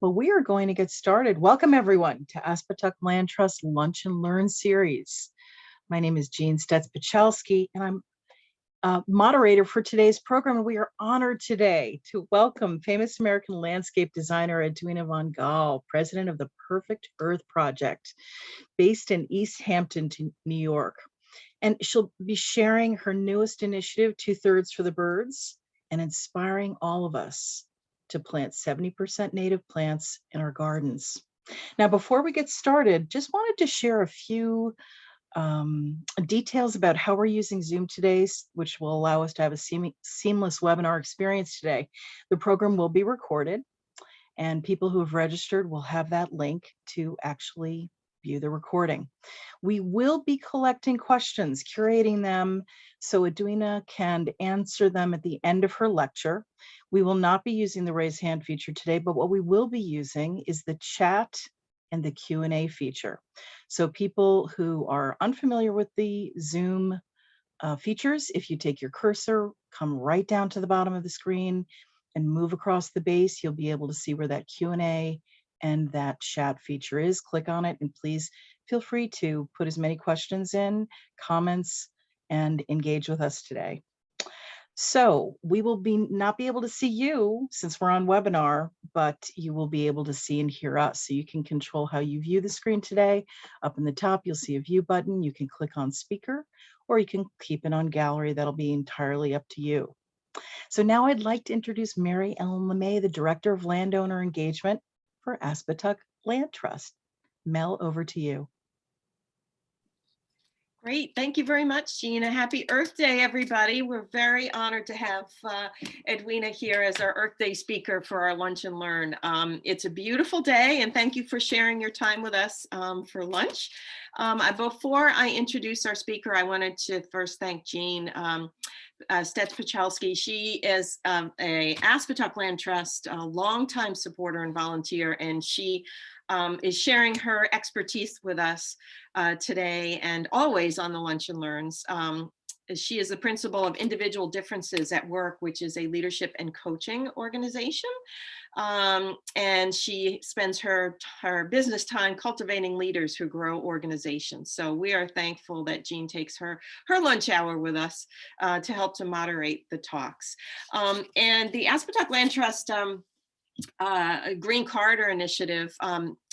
Well, we are going to get started. Welcome, everyone, to Aspetuck Land Trust Lunch and Learn series. My name is Jean Stets-Pachalski, and I'm moderator for today's program. And we are honored today to welcome famous American landscape designer Edwina von Gaal, president of the Perfect Earth Project, based in East Hampton, New York. And she'll be sharing her newest initiative, 2/3 for the Birds, and inspiring all of us to plant 70% native plants in our gardens. Now, before we get started, just wanted to share a few details about how we're using Zoom today, which will allow us to have a seamless webinar experience today. The program will be recorded, and people who have registered will have that link to actually view the recording. We will be collecting questions, curating them so Edwina can answer them at the end of her lecture. We will not be using the raise hand feature today, but what we will be using is the chat and the Q&A feature. So people who are unfamiliar with the Zoom features, if you take your cursor, come right down to the bottom of the screen and move across the base, you'll be able to see where that Q&A and that chat feature is. Click on it, and please feel free to put as many questions in, comments, and engage with us today. So we will not be able to see you since we're on webinar, but you will be able to see and hear us. So you can control how you view the screen today. Up in the top, you'll see a view button. You can click on speaker, or you can keep it on gallery. That'll be entirely up to you. So now I'd like to introduce Mary Ellen LeMay, the Director of Landowner Engagement for Aspetuck Land Trust. Mel, over to you. Great. Thank you very much, Gina. Happy Earth Day, everybody. We're very honored to have Edwina here as our Earth Day speaker for our Lunch and Learn. It's a beautiful day, and thank you for sharing your time with us for lunch. Before I introduce our speaker, I wanted to first thank Jean Stets-Pachalski. She is a Aspetuck Land Trust, a longtime supporter and volunteer, and she is sharing her expertise with us today and always on the Lunch and Learns. She is the principal of Individual Differences at Work, which is a leadership and coaching organization. And she spends her business time cultivating leaders who grow organizations. So we are thankful that Jean takes her lunch hour with us to help to moderate the talks. And the Aspetuck Land Trust Green Corridor Initiative,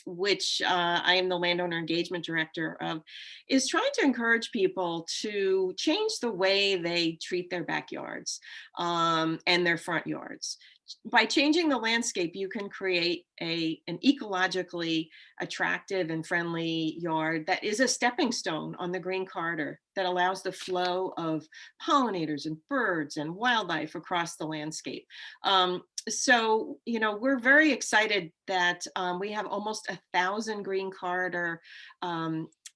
which I am the landowner engagement director of, is trying to encourage people to change the way they treat their backyards and their front yards. By changing the landscape, you can create an ecologically attractive and friendly yard that is a stepping stone on the green corridor that allows the flow of pollinators and birds and wildlife across the landscape. So, you know, we're very excited that we have almost 1,000 Green Corridor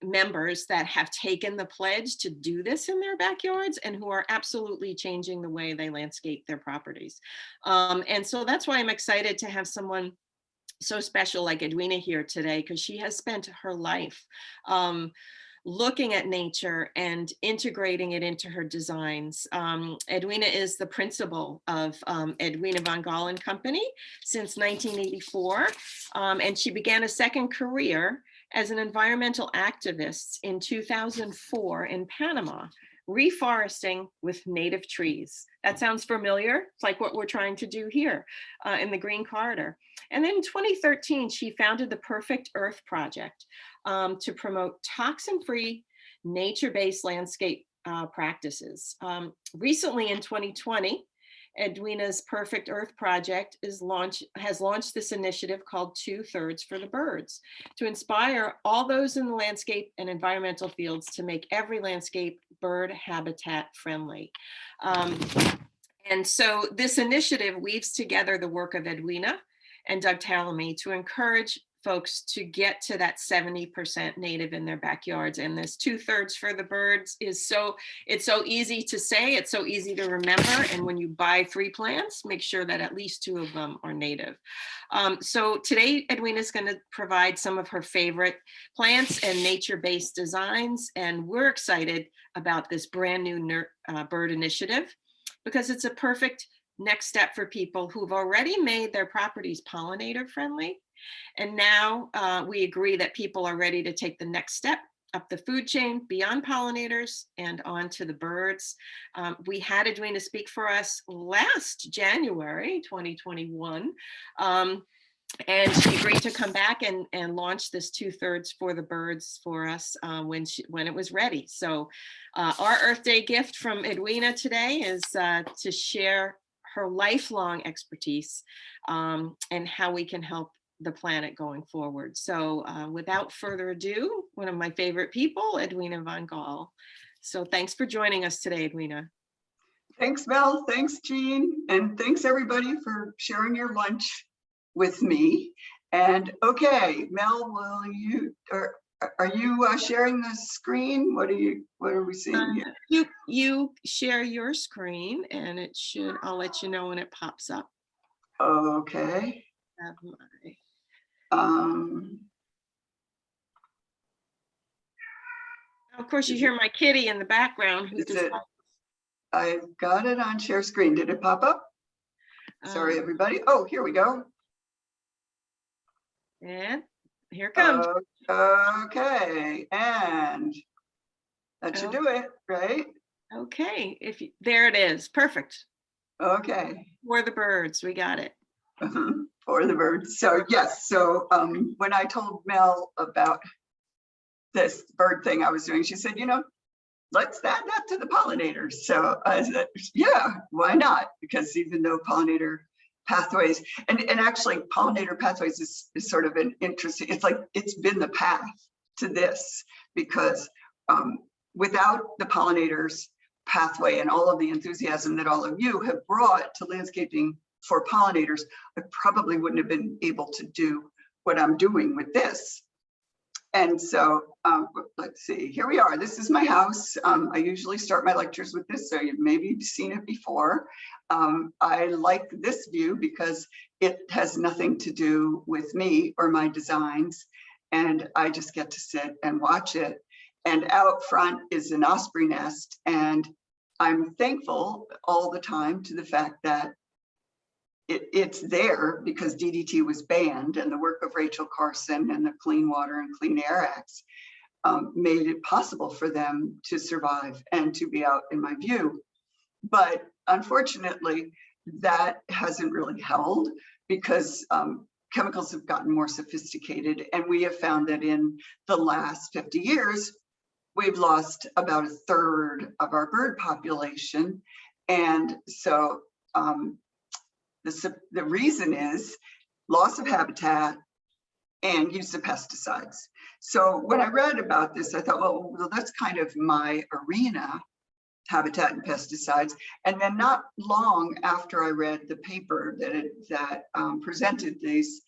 members that have taken the pledge to do this in their backyards and who are absolutely changing the way they landscape their properties. And so that's why I'm excited to have someone so special like Edwina here today, because she has spent her life looking at nature and integrating it into her designs. Edwina is the principal of Edwina von Gaal and Company since 1984, and she began a second career as an environmental activist in 2004 in Panama, reforesting with native trees. That sounds familiar. It's like what we're trying to do here in the Green Corridor. And then in 2013, she founded the Perfect Earth Project to promote toxin-free, nature-based landscape practices. Recently in 2020, Edwina's Perfect Earth Project has launched this initiative called 2/3 for the Birds to inspire all those in the landscape and environmental fields to make every landscape bird habitat friendly. And so this initiative weaves together the work of Edwina and Doug Tallamy to encourage folks to get to that 70% native in their backyards. And this 2/3 for the birds is it's so easy to say, it's so easy to remember. And when you buy 3 plants, make sure that at least 2 of them are native. So today, Edwina is going to provide some of her favorite plants and nature-based designs. And we're excited about this brand new bird initiative because it's a perfect next step for people who've already made their properties pollinator friendly. And now we agree that people are ready to take the next step up the food chain beyond pollinators and on to the birds. We had Edwina speak for us last January 2021. And she agreed to come back and launch this 2/3 for the birds for us when it was ready. So our Earth Day gift from Edwina today is to share her lifelong expertise and how we can help the planet going forward. So without further ado, one of my favorite people, Edwina von Gall. So thanks for joining us today, Edwina. Thanks, Mel. Thanks, Jean. And thanks everybody for sharing your lunch with me. And okay, Mel, will you, are you sharing the screen? What are we seeing here? You share your screen and it should, I'll let you know when it pops up. Okay. Have my... Of course, you hear my kitty in the background. Who I've got it on share screen. Did it pop up? Sorry, everybody. Oh, here we go. And here it comes. Okay, and that should do it, right? Okay, there it is. Perfect. Okay. For the birds, we got it. For the birds. So yes, so when I told Mel about this bird thing I was doing, she said, you know, let's add that to the pollinators. So I said, yeah, why not? Because even though pollinator pathways, and actually pollinator pathways is sort of an interesting, it's like it's been the path to this, because without the pollinators pathway and all of the enthusiasm that all of you have brought to landscaping for pollinators, I probably wouldn't have been able to do what I'm doing with this. And so let's see, here we are. This is my house. I usually start my lectures with this, so you've maybe seen it before. I like this view because it has nothing to do with me or my designs, and I just get to sit and watch it. And out front is an osprey nest, and I'm thankful all the time to the fact that it's there because DDT was banned, and the work of Rachel Carson and the Clean Water and Clean Air Acts made it possible for them to survive and to be out in my view. But unfortunately, that hasn't really held because chemicals have gotten more sophisticated, and we have found that in the last 50 years, we've lost about 1/3 of our bird population. And so the reason is loss of habitat and use of pesticides. So when I read about this, I thought, well, that's kind of my arena, habitat and pesticides. And then not long after I read the paper that presented these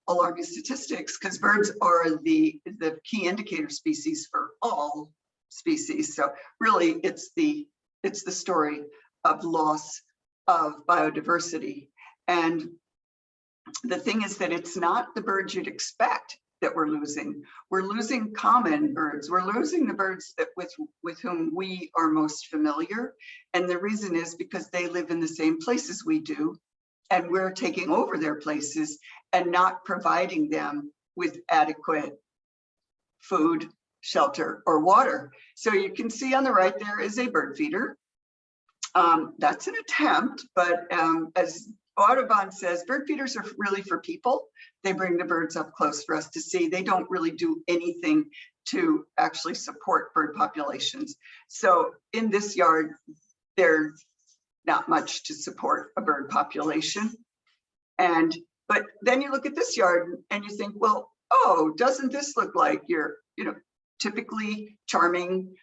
alarming statistics, because birds are the key indicator species for all species. So really it's the story of loss of biodiversity. And the thing is that it's not the birds you'd expect that we're losing. We're losing common birds. We're losing the birds that with whom we are most familiar. And the reason is because they live in the same places we do, and we're taking over their places and not providing them with adequate food, shelter, or water. So you can see on the right there is a bird feeder. That's an attempt, but as Audubon says, bird feeders are really for people. They bring the birds up close for us to see. They don't really do anything to actually support bird populations. So in this yard, there's not much to support a bird population. But then you look at this yard and you think, well, oh, doesn't this look like your, typically charming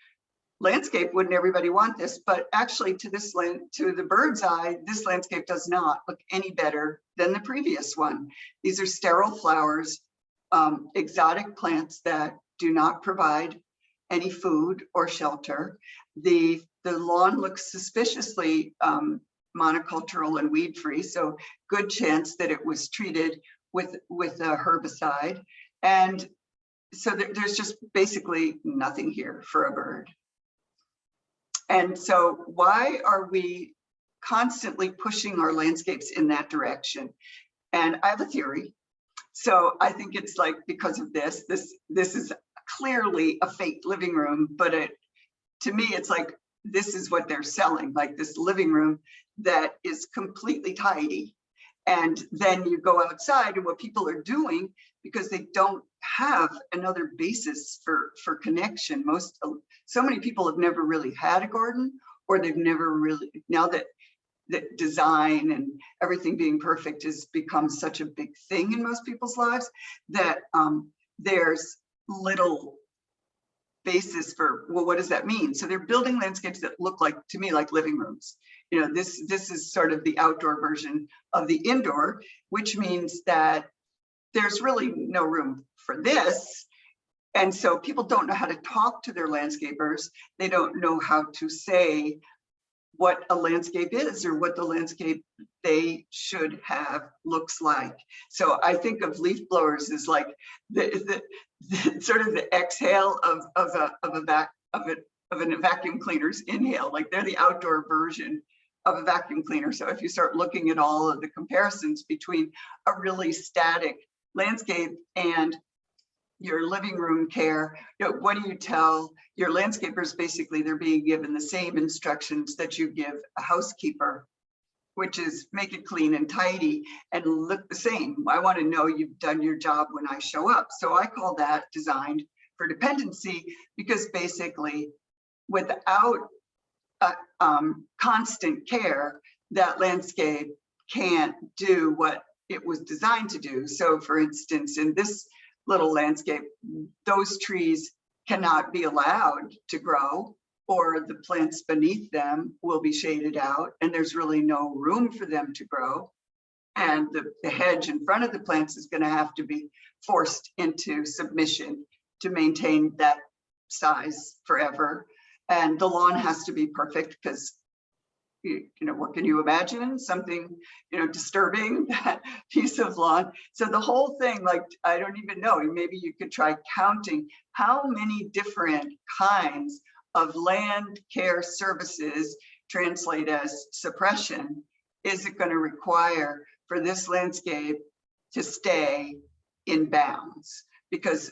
landscape? Wouldn't everybody want this? But actually to the bird's eye, this landscape does not look any better than the previous one. These are sterile flowers, exotic plants that do not provide any food or shelter. The lawn looks suspiciously monocultural and weed free, so good chance that it was treated with a herbicide. And so there's just basically nothing here for a bird. And so why are we constantly pushing our landscapes in that direction. And I have a theory. So I think it's like, because of this is clearly a fake living room, but to me, it's like, this is what they're selling, like this living room that is completely tidy. And then you go outside, and what people are doing, because they don't have another basis for connection. So many people have never really had a garden, or they've never really, now that design and everything being perfect has become such a big thing in most people's lives, that there's little basis for, well, what does that mean? So they're building landscapes that look like, to me, like living rooms. You know, this is sort of the outdoor version of the indoor, which means that there's really no room for this. And so people don't know how to talk to their landscapers. They don't know how to say what a landscape is, or what the landscape they should have looks like. So I think of leaf blowers as like the sort of the exhale of a vacuum cleaner's inhale. Like, they're the outdoor version of a vacuum cleaner. So if you start looking at all of the comparisons between a really static landscape and your living room care, you know, what do you tell your landscapers? Basically, they're being given the same instructions that you give a housekeeper, which is make it clean and tidy and look the same. I want to know you've done your job when I show up. So I call that designed for dependency, because basically, without constant care, that landscape can't do what it was designed to do. So for instance, in this little landscape, those trees cannot be allowed to grow, or the plants beneath them will be shaded out, and there's really no room for them to grow. And the hedge in front of the plants is going to have to be forced into submission to maintain that size forever. And the lawn has to be perfect, because you know, what can you imagine? Something, you know, disturbing that piece of lawn. So the whole thing, like, I don't even know, maybe you could try counting how many different kinds of land care services translate as suppression is it going to require for this landscape to stay in bounds. Because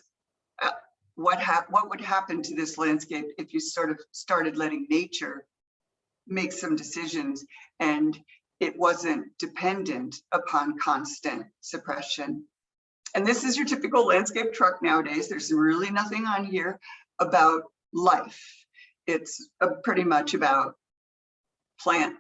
what would happen to this landscape if you sort of started letting nature make some decisions and it wasn't dependent upon constant suppression? And this is your typical landscape truck nowadays. There's really nothing on here about life. It's pretty much about plant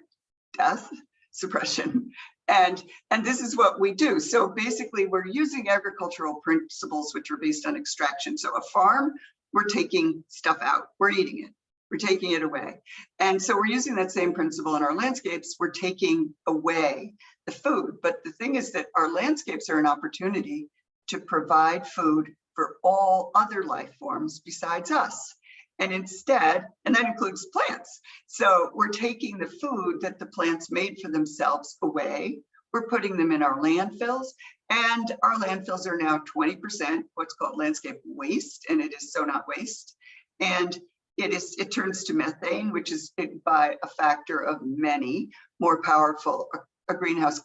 death, suppression. And this is what we do. So basically, we're using agricultural principles which are based on extraction. So a farm, we're taking stuff out, we're eating it, we're taking it away. And so we're using that same principle in our landscapes. We're taking away the food. But the thing is that our landscapes are an opportunity to provide food for all other life forms besides us. And instead, and that includes plants. So we're taking the food that the plants made for themselves away. We're putting them in our landfills, and our landfills are now 20% what's called landscape waste, and it is so not waste. And it turns to methane, which is by a factor of many more powerful a greenhouse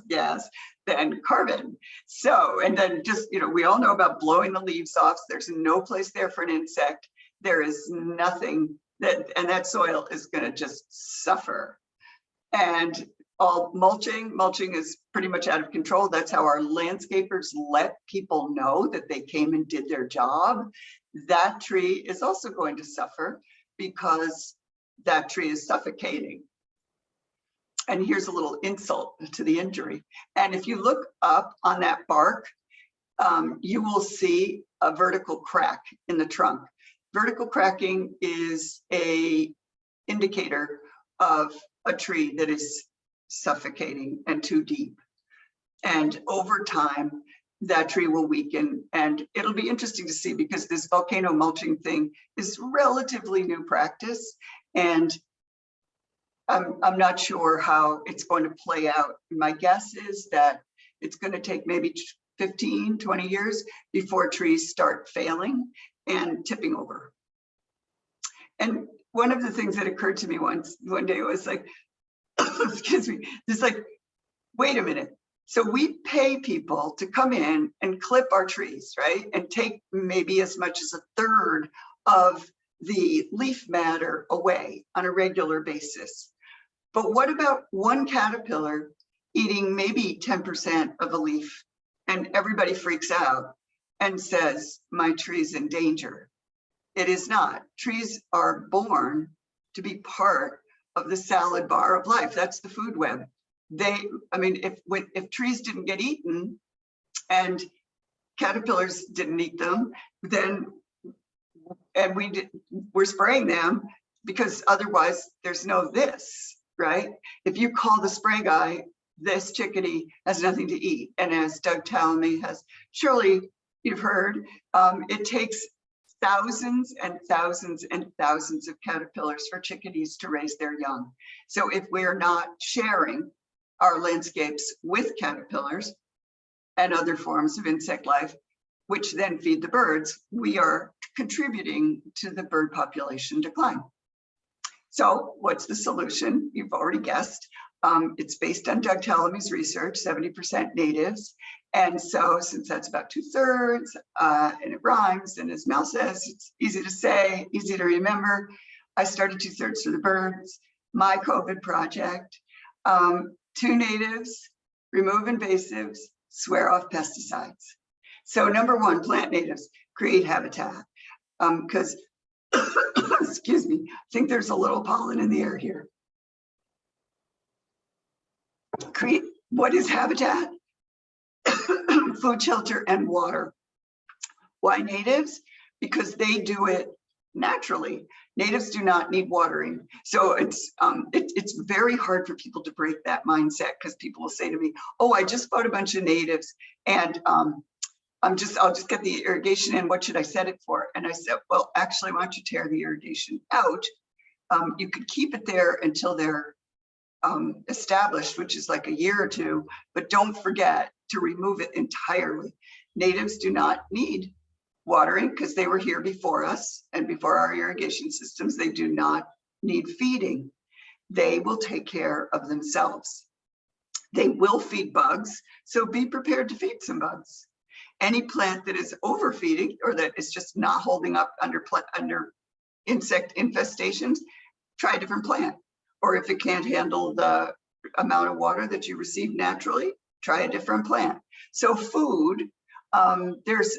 gas than carbon. So, and then just, you know, we all know about blowing the leaves off. There's no place there for an insect. There is nothing and that soil is going to just suffer. And all mulching is pretty much out of control. That's how our landscapers let people know that they came and did their job. That tree is also going to suffer because that tree is suffocating. And here's a little insult to the injury. And if you look up on that bark, you will see a vertical crack in the trunk. Vertical cracking is an indicator of a tree that is suffocating and too deep. And over time, that tree will weaken. And it'll be interesting to see, because this volcano mulching thing is relatively new practice. And I'm not sure how it's going to play out. My guess is that it's going to take maybe 15, 20 years before trees start failing and tipping over. And one of the things that occurred to me one day was like, excuse me, it's like, wait a minute. So we pay people to come in and clip our trees, right? And take maybe as much as a third of the leaf matter away on a regular basis. But what about one caterpillar eating maybe 10% of a leaf, and everybody freaks out and says, my tree's in danger? It is not. Trees are born to be part of the salad bar of life. That's the food web. I mean, if trees didn't get eaten and caterpillars didn't eat them, then, and we're spraying them, because otherwise there's no this, right? If you call the spray guy, this chickadee has nothing to eat. And as Doug Tallamy has, surely you've heard, it takes thousands and thousands and thousands of caterpillars for chickadees to raise their young. So if we're not sharing our landscapes with caterpillars and other forms of insect life, which then feed the birds, we are contributing to the bird population decline. So what's the solution? You've already guessed. It's based on Doug Tallamy's research, 70% natives. And so since that's about 2/3 and it rhymes, and as Mel says, it's easy to say, easy to remember, I started 2/3 for the birds, my COVID project. 2 natives, remove invasives, swear off pesticides. So number 1, plant natives, create habitat. Because, excuse me, I think there's a little pollen in the air here. Create, what is habitat? Food, shelter, and water. Why natives? Because they do it naturally. Natives do not need watering. So it's very hard for people to break that mindset, because people will say to me, oh, I just bought a bunch of natives and I'll just get the irrigation in. What should I set it for? And I said, well, actually, why don't you tear the irrigation out? You could keep it there until they're established, which is like a year or 2, but don't forget to remove it entirely. Natives do not need watering because they were here before us and before our irrigation systems. They do not need feeding. They will take care of themselves. They will feed bugs, so be prepared to feed some bugs. Any plant that is overfeeding or that is just not holding up under insect infestations, try a different plant. Or if it can't handle the amount of water that you receive naturally, try a different plant. So food,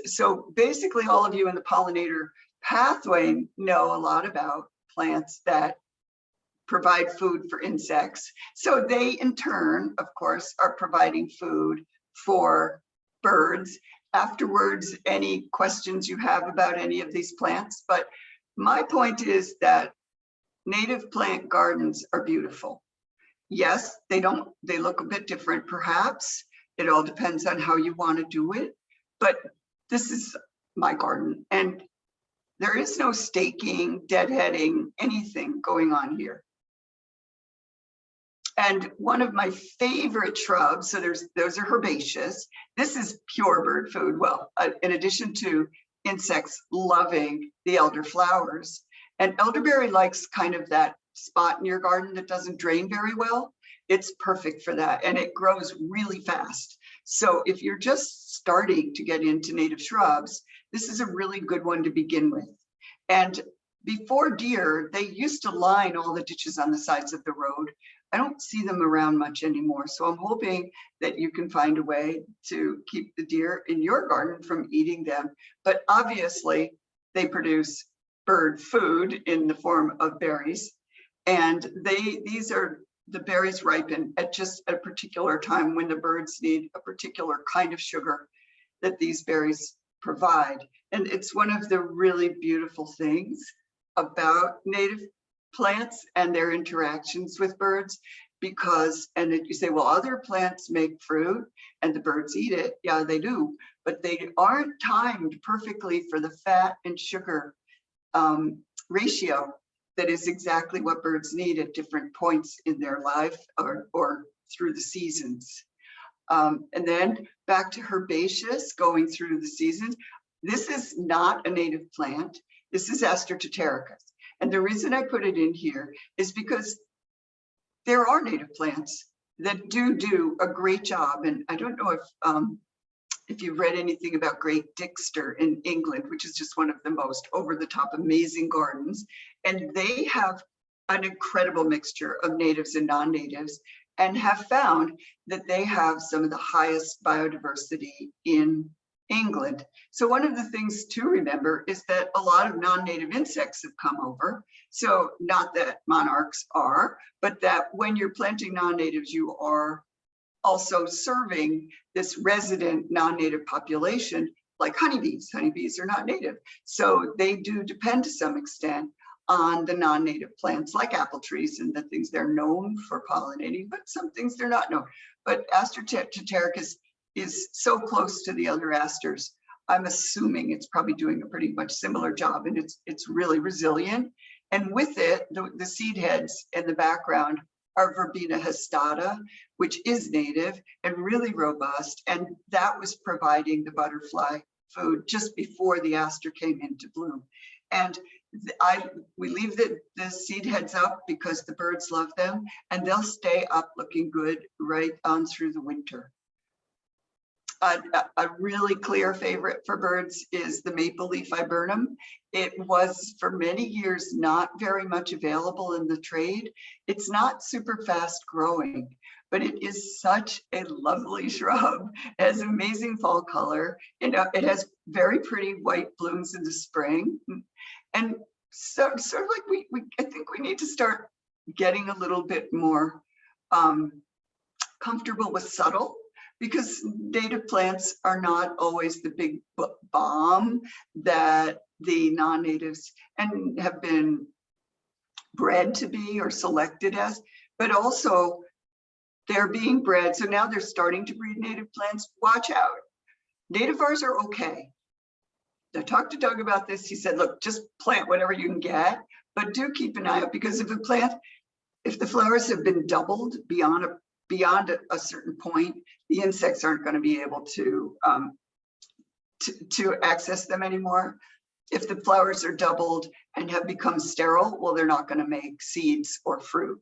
so basically all of you in the pollinator pathway know a lot about plants that provide food for insects. So they in turn, of course, are providing food for birds. Afterwards, any questions you have about any of these plants. But my point is that native plant gardens are beautiful. Yes, they look a bit different, perhaps. It all depends on how you want to do it. But this is my garden, and there is no staking, deadheading, anything going on here. And one of my favorite shrubs, so those are herbaceous. This is pure bird food. Well, in addition to insects loving the elder flowers. And elderberry likes kind of that spot in your garden that doesn't drain very well. It's perfect for that, and it grows really fast. So if you're just starting to get into native shrubs, this is a really good one to begin with. And before deer, they used to line all the ditches on the sides of the road. I don't see them around much anymore. So I'm hoping that you can find a way to keep the deer in your garden from eating them. But obviously they produce bird food in the form of berries. And the berries ripen at just a particular time when the birds need a particular kind of sugar that these berries provide. And it's one of the really beautiful things about native plants and their interactions with birds, because, and you say, well, other plants make fruit and the birds eat it. Yeah, they do, but they aren't timed perfectly for the fat and sugar ratio that is exactly what birds need at different points in their life or through the seasons. And then back to herbaceous, going through the seasons. This is not a native plant. This is Aster tetericus. And the reason I put it in here is because there are native plants that do a great job. And I don't know if you've read anything about Great Dixter in England, which is just one of the most over-the-top amazing gardens. And they have an incredible mixture of natives and non-natives, and have found that they have some of the highest biodiversity in England. So one of the things to remember is that a lot of non-native insects have come over. So not that monarchs are, but that when you're planting non-natives, you are also serving this resident non-native population, like honeybees. Honeybees are not native. So they do depend to some extent on the non-native plants like apple trees and the things they're known for pollinating, but some things they're not known. But Aster tetricus is so close to the other asters. I'm assuming it's probably doing a pretty much similar job, and it's really resilient. And with it, the seed heads in the background are Verbena hastata, which is native and really robust. And that was providing the butterfly food just before the aster came into bloom. And we leave the seed heads up because the birds love them, and they'll stay up looking good right on through the winter. A really clear favorite for birds is the maple leaf viburnum. It was for many years not very much available in the trade. It's not super fast growing, but it is such a lovely shrub. It has amazing fall color. It has very pretty white blooms in the spring. And so sort of like I think we need to start getting a little bit more comfortable with subtle, because native plants are not always the big bomb that the non-natives and have been bred to be or selected as, but also they're being bred. So now they're starting to breed native plants. Watch out. Nativars are okay. I talked to Doug about this. He said, look, just plant whatever you can get, but do keep an eye out, because if the flowers have been doubled beyond a certain point, the insects aren't going to be able to access them anymore. If the flowers are doubled and have become sterile, well, they're not going to make seeds or fruit.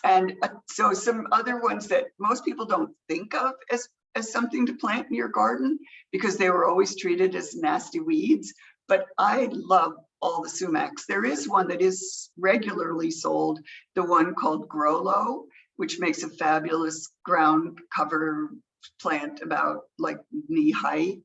And so some other ones that most people don't think of as something to plant in your garden, because they were always treated as nasty weeds, but I love all the sumacs. There is one that is regularly sold, the one called Growlow, which makes a fabulous ground cover plant about like knee height.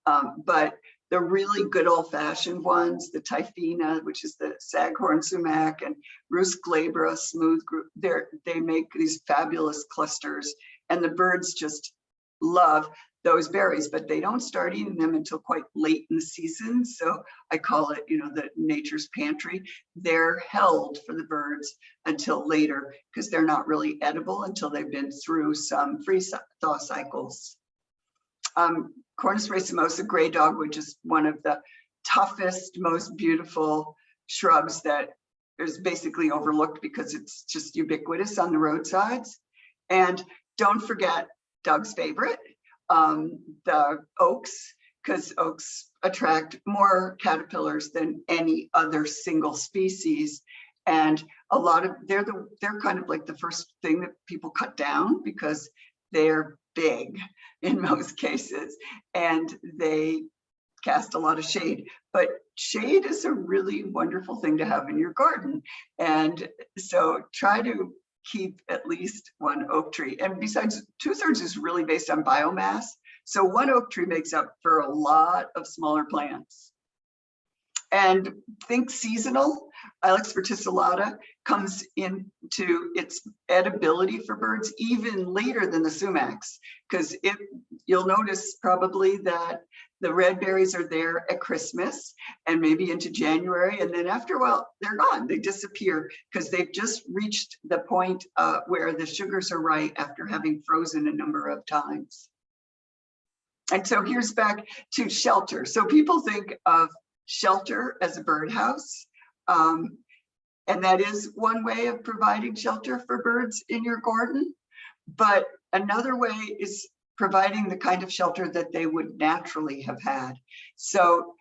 But the really good old-fashioned ones, the Typhina, which is the saghorn sumac, and Rus glabra, smooth, they make these fabulous clusters, and the birds just love those berries, but they don't start eating them until quite late in the season. So I call it, the nature's pantry. They're held for the birds until later, because they're not really edible until they've been through some freeze thaw cycles. Cornus racemosa gray dogwood is one of the toughest, most beautiful shrubs that is basically overlooked because it's just ubiquitous on the roadsides. And don't forget Doug's favorite, the oaks, because oaks attract more caterpillars than any other single species. And a lot of they're kind of like the first thing that people cut down, because they're big in most cases and they cast a lot of shade. But shade is a really wonderful thing to have in your garden. And so try to keep at least one oak tree. And besides, 2/3 is really based on biomass. So one oak tree makes up for a lot of smaller plants. And think seasonal. Ilex verticillata comes into its edibility for birds even later than the sumacs, because you'll notice probably that the red berries are there at Christmas and maybe into January, and then after a while they're gone. They disappear because they've just reached the point where the sugars are right after having frozen a number of times. And so here's back to shelter. So people think of shelter as a birdhouse, and that is one way of providing shelter for birds in your garden. But another way is providing the kind of shelter that they would naturally have had. So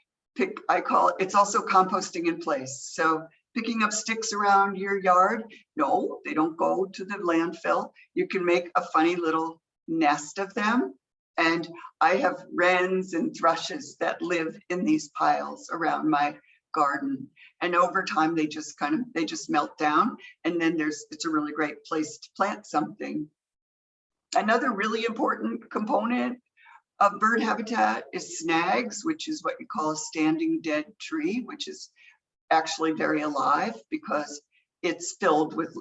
I call it, it's also composting in place. So picking up sticks around your yard, no, they don't go to the landfill. You can make a funny little nest of them. And I have wrens and thrushes that live in these piles around my garden. And over time, they just melt down. And then it's a really great place to plant something. Another really important component of bird habitat is snags, which is what you call a standing dead tree, which is actually very alive because it's filled with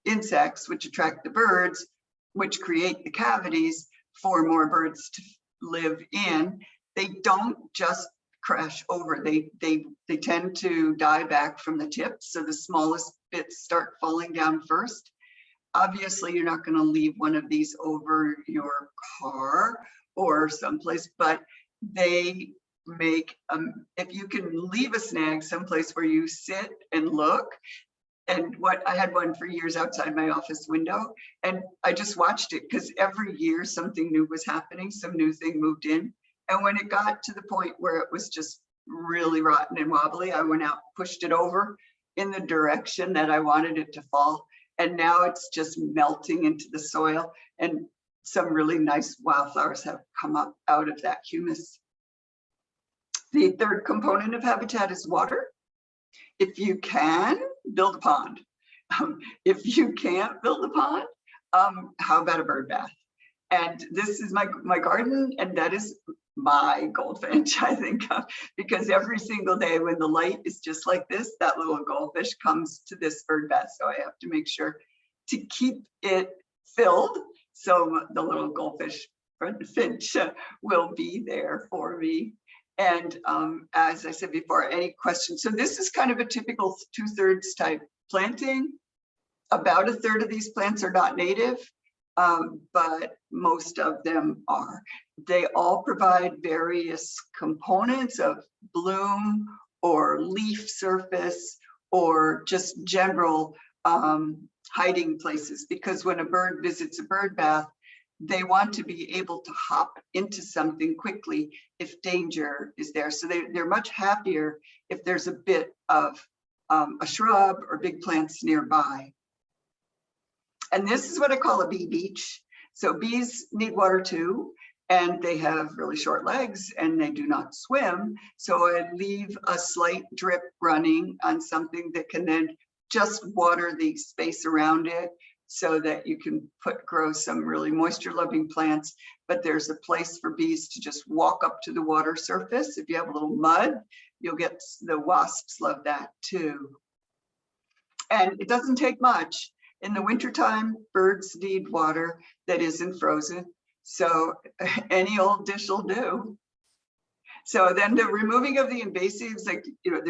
insects, which attract the birds, which create the cavities for more birds to live in. They don't just crash over. They tend to die back from the tips. So the smallest bits start falling down first. Obviously, you're not going to leave one of these over your car or someplace, but they make, if you can leave a snag someplace where you sit and look, and I had one for years outside my office window, and I just watched it because every year something new was happening, some new thing moved in. And when it got to the point where it was just really rotten and wobbly, I went out, pushed it over in the direction that I wanted it to fall. And now it's just melting into the soil, and some really nice wildflowers have come up out of that humus. The third component of habitat is water. If you can, build a pond. If you can't build a pond, how about a bird bath? And this is my garden, and that is my goldfinch, I think, because every single day when the light is just like this, that little goldfish comes to this bird bath. So I have to make sure to keep it filled. So the little goldfish finch will be there for me. And as I said before, any questions? So this is kind of a typical 2/3 type planting. About 1/3 of these plants are not native, but most of them are. They all provide various components of bloom or leaf surface or just general hiding places, because when a bird visits a bird bath, they want to be able to hop into something quickly if danger is there. So they're much happier if there's a bit of a shrub or big plants nearby. And this is what I call a bee beach. So bees need water too, and they have really short legs and they do not swim. So I leave a slight drip running on something that can then just water the space around it so that you can grow some really moisture loving plants. But there's a place for bees to just walk up to the water surface. If you have a little mud, you'll get, the wasps love that too. And it doesn't take much. In the wintertime, birds need water that isn't frozen. So any old dish will do. So then the removing of the invasives, like, you know,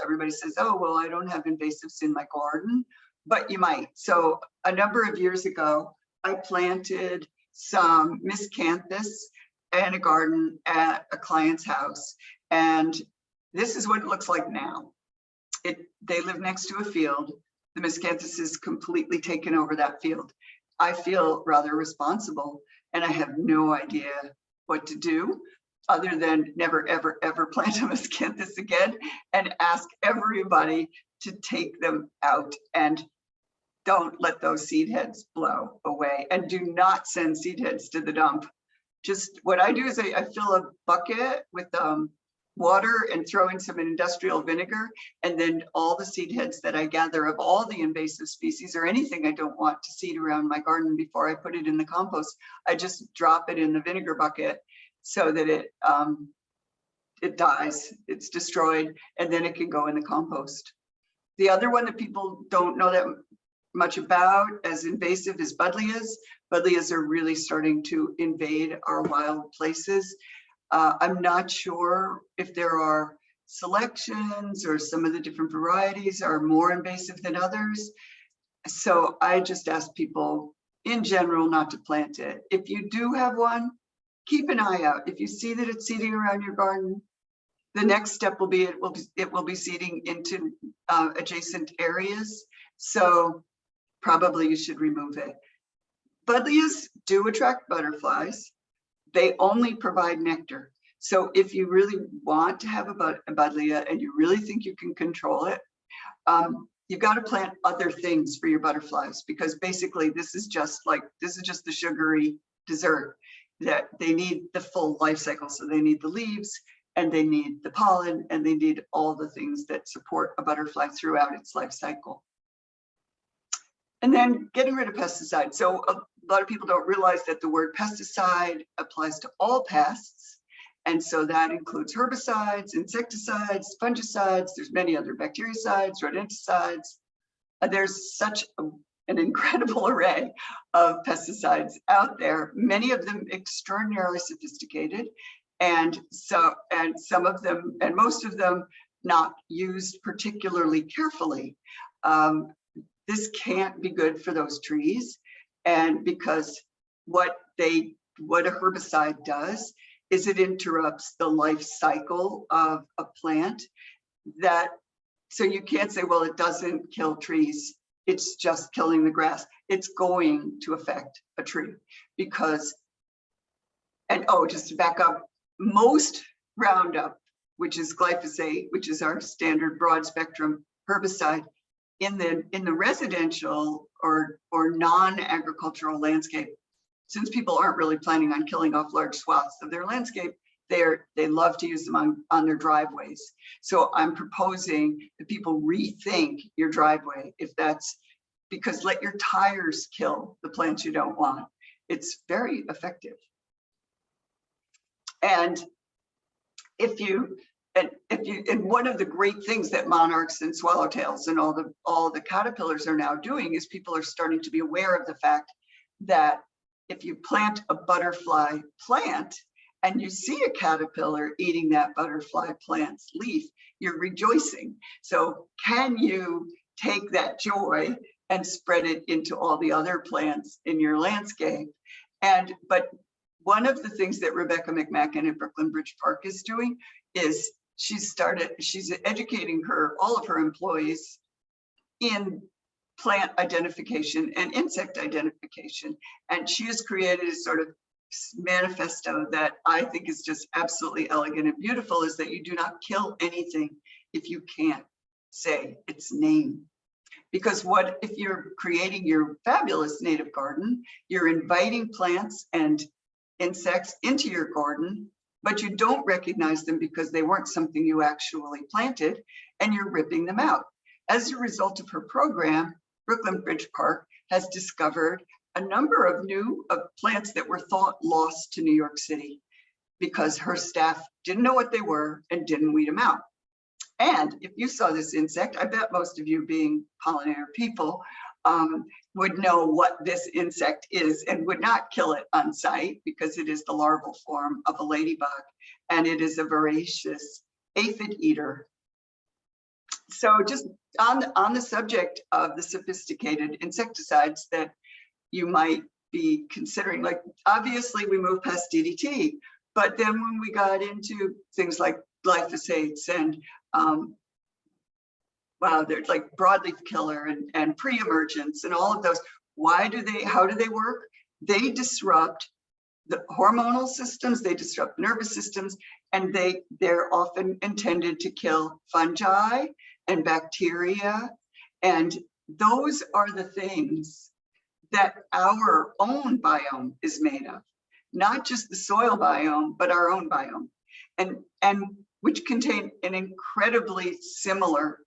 everybody says, oh, well, I don't have invasives in my garden, but you might. So a number of years ago, I planted some miscanthus in a garden at a client's house. And this is what it looks like now. They live next to a field. The miscanthus is completely taken over that field. I feel rather responsible, and I have no idea what to do other than never, ever, ever plant a miscanthus again, and ask everybody to take them out and don't let those seed heads blow away, and do not send seed heads to the dump. Just what I do is I fill a bucket with water and throw in some industrial vinegar, and then all the seed heads that I gather of all the invasive species or anything I don't want to seed around my garden before I put it in the compost, I just drop it in the vinegar bucket so that it dies, it's destroyed, and then it can go in the compost. The other one that people don't know that much about as invasive is buddleias. Buddleias are really starting to invade our wild places. I'm not sure if there are selections or some of the different varieties are more invasive than others. So I just ask people in general not to plant it. If you do have one, keep an eye out. If you see that it's seeding around your garden, the next step will be it will be seeding into adjacent areas. So probably you should remove it. Buddleias do attract butterflies. They only provide nectar. So if you really want to have a buddleia and you really think you can control it, you've got to plant other things for your butterflies, because basically this is just the sugary dessert that they need the full life cycle. So they need the leaves, and they need the pollen, and they need all the things that support a butterfly throughout its life cycle. And then getting rid of pesticides. So a lot of people don't realize that the word pesticide applies to all pests. And so that includes herbicides, insecticides, fungicides, there's many other bactericides, rodenticides. There's such an incredible array of pesticides out there, many of them extraordinarily sophisticated. And some of them, and most of them, not used particularly carefully. This can't be good for those trees. And because what a herbicide does is it interrupts the life cycle of a plant. So you can't say, well, it doesn't kill trees, it's just killing the grass. It's going to affect a tree because, just to back up, most Roundup, which is glyphosate, which is our standard broad spectrum herbicide, in the residential or non-agricultural landscape, since people aren't really planning on killing off large swaths of their landscape, they love to use them on their driveways. So I'm proposing that people rethink your driveway, because let your tires kill the plants you don't want. It's very effective. And and one of the great things that monarchs and swallowtails and all the caterpillars are now doing is people are starting to be aware of the fact that if you plant a butterfly plant and you see a caterpillar eating that butterfly plant's leaf, you're rejoicing. So can you take that joy and spread it into all the other plants in your landscape? But one of the things that Rebecca McMacken at Brooklyn Bridge Park is doing is she's educating all of her employees in plant identification and insect identification. And she has created a sort of manifesto that I think is just absolutely elegant and beautiful, is that you do not kill anything if you can't say its name. Because if you're creating your fabulous native garden, you're inviting plants and insects into your garden, but you don't recognize them because they weren't something you actually planted, and you're ripping them out. As a result of her program, Brooklyn Bridge Park has discovered a number of plants that were thought lost to New York City because her staff didn't know what they were and didn't weed them out. And if you saw this insect, I bet most of you, being pollinator people, would know what this insect is and would not kill it on site, because it is the larval form of a ladybug, and it is a voracious aphid eater. So just on the subject of the sophisticated insecticides that you might be considering, like obviously we moved past DDT, but then when we got into things like glyphosates and there's like broadleaf killer and pre-emergence and all of those. How do they work? They disrupt the hormonal systems, they disrupt nervous systems, and they're often intended to kill fungi and bacteria. And those are the things that our own biome is made of, not just the soil biome, but our own biome, and which contain an incredibly similar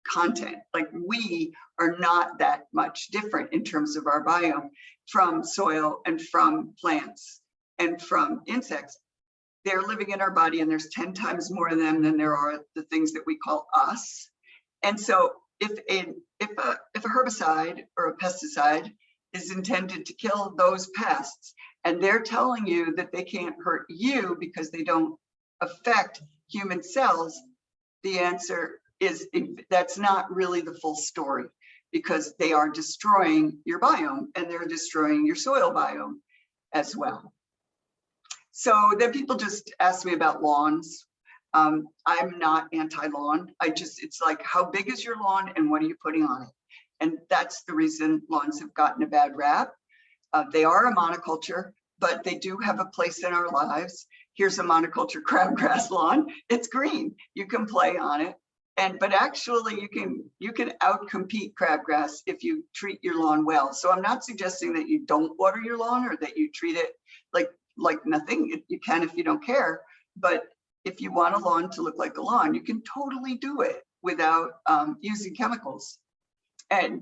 content. Like, we are not that much different in terms of our biome from soil and from plants and from insects. They're living in our body, and there's 10 times more of them than there are the things that we call us. And so if a herbicide or a pesticide is intended to kill those pests, and they're telling you that they can't hurt you because they don't affect human cells, the answer is that's not really the full story, because they are destroying your biome and they're destroying your soil biome as well. So then people just ask me about lawns. I'm not anti-lawn. It's like, how big is your lawn and what are you putting on it? And that's the reason lawns have gotten a bad rap. They are a monoculture, but they do have a place in our lives. here's a monoculture crabgrass lawn. It's green. You can play on it. But actually you can outcompete crabgrass if you treat your lawn well. So I'm not suggesting that you don't water your lawn or that you treat it like nothing. You can if you don't care. But if you want a lawn to look like a lawn, you can totally do it without using chemicals. And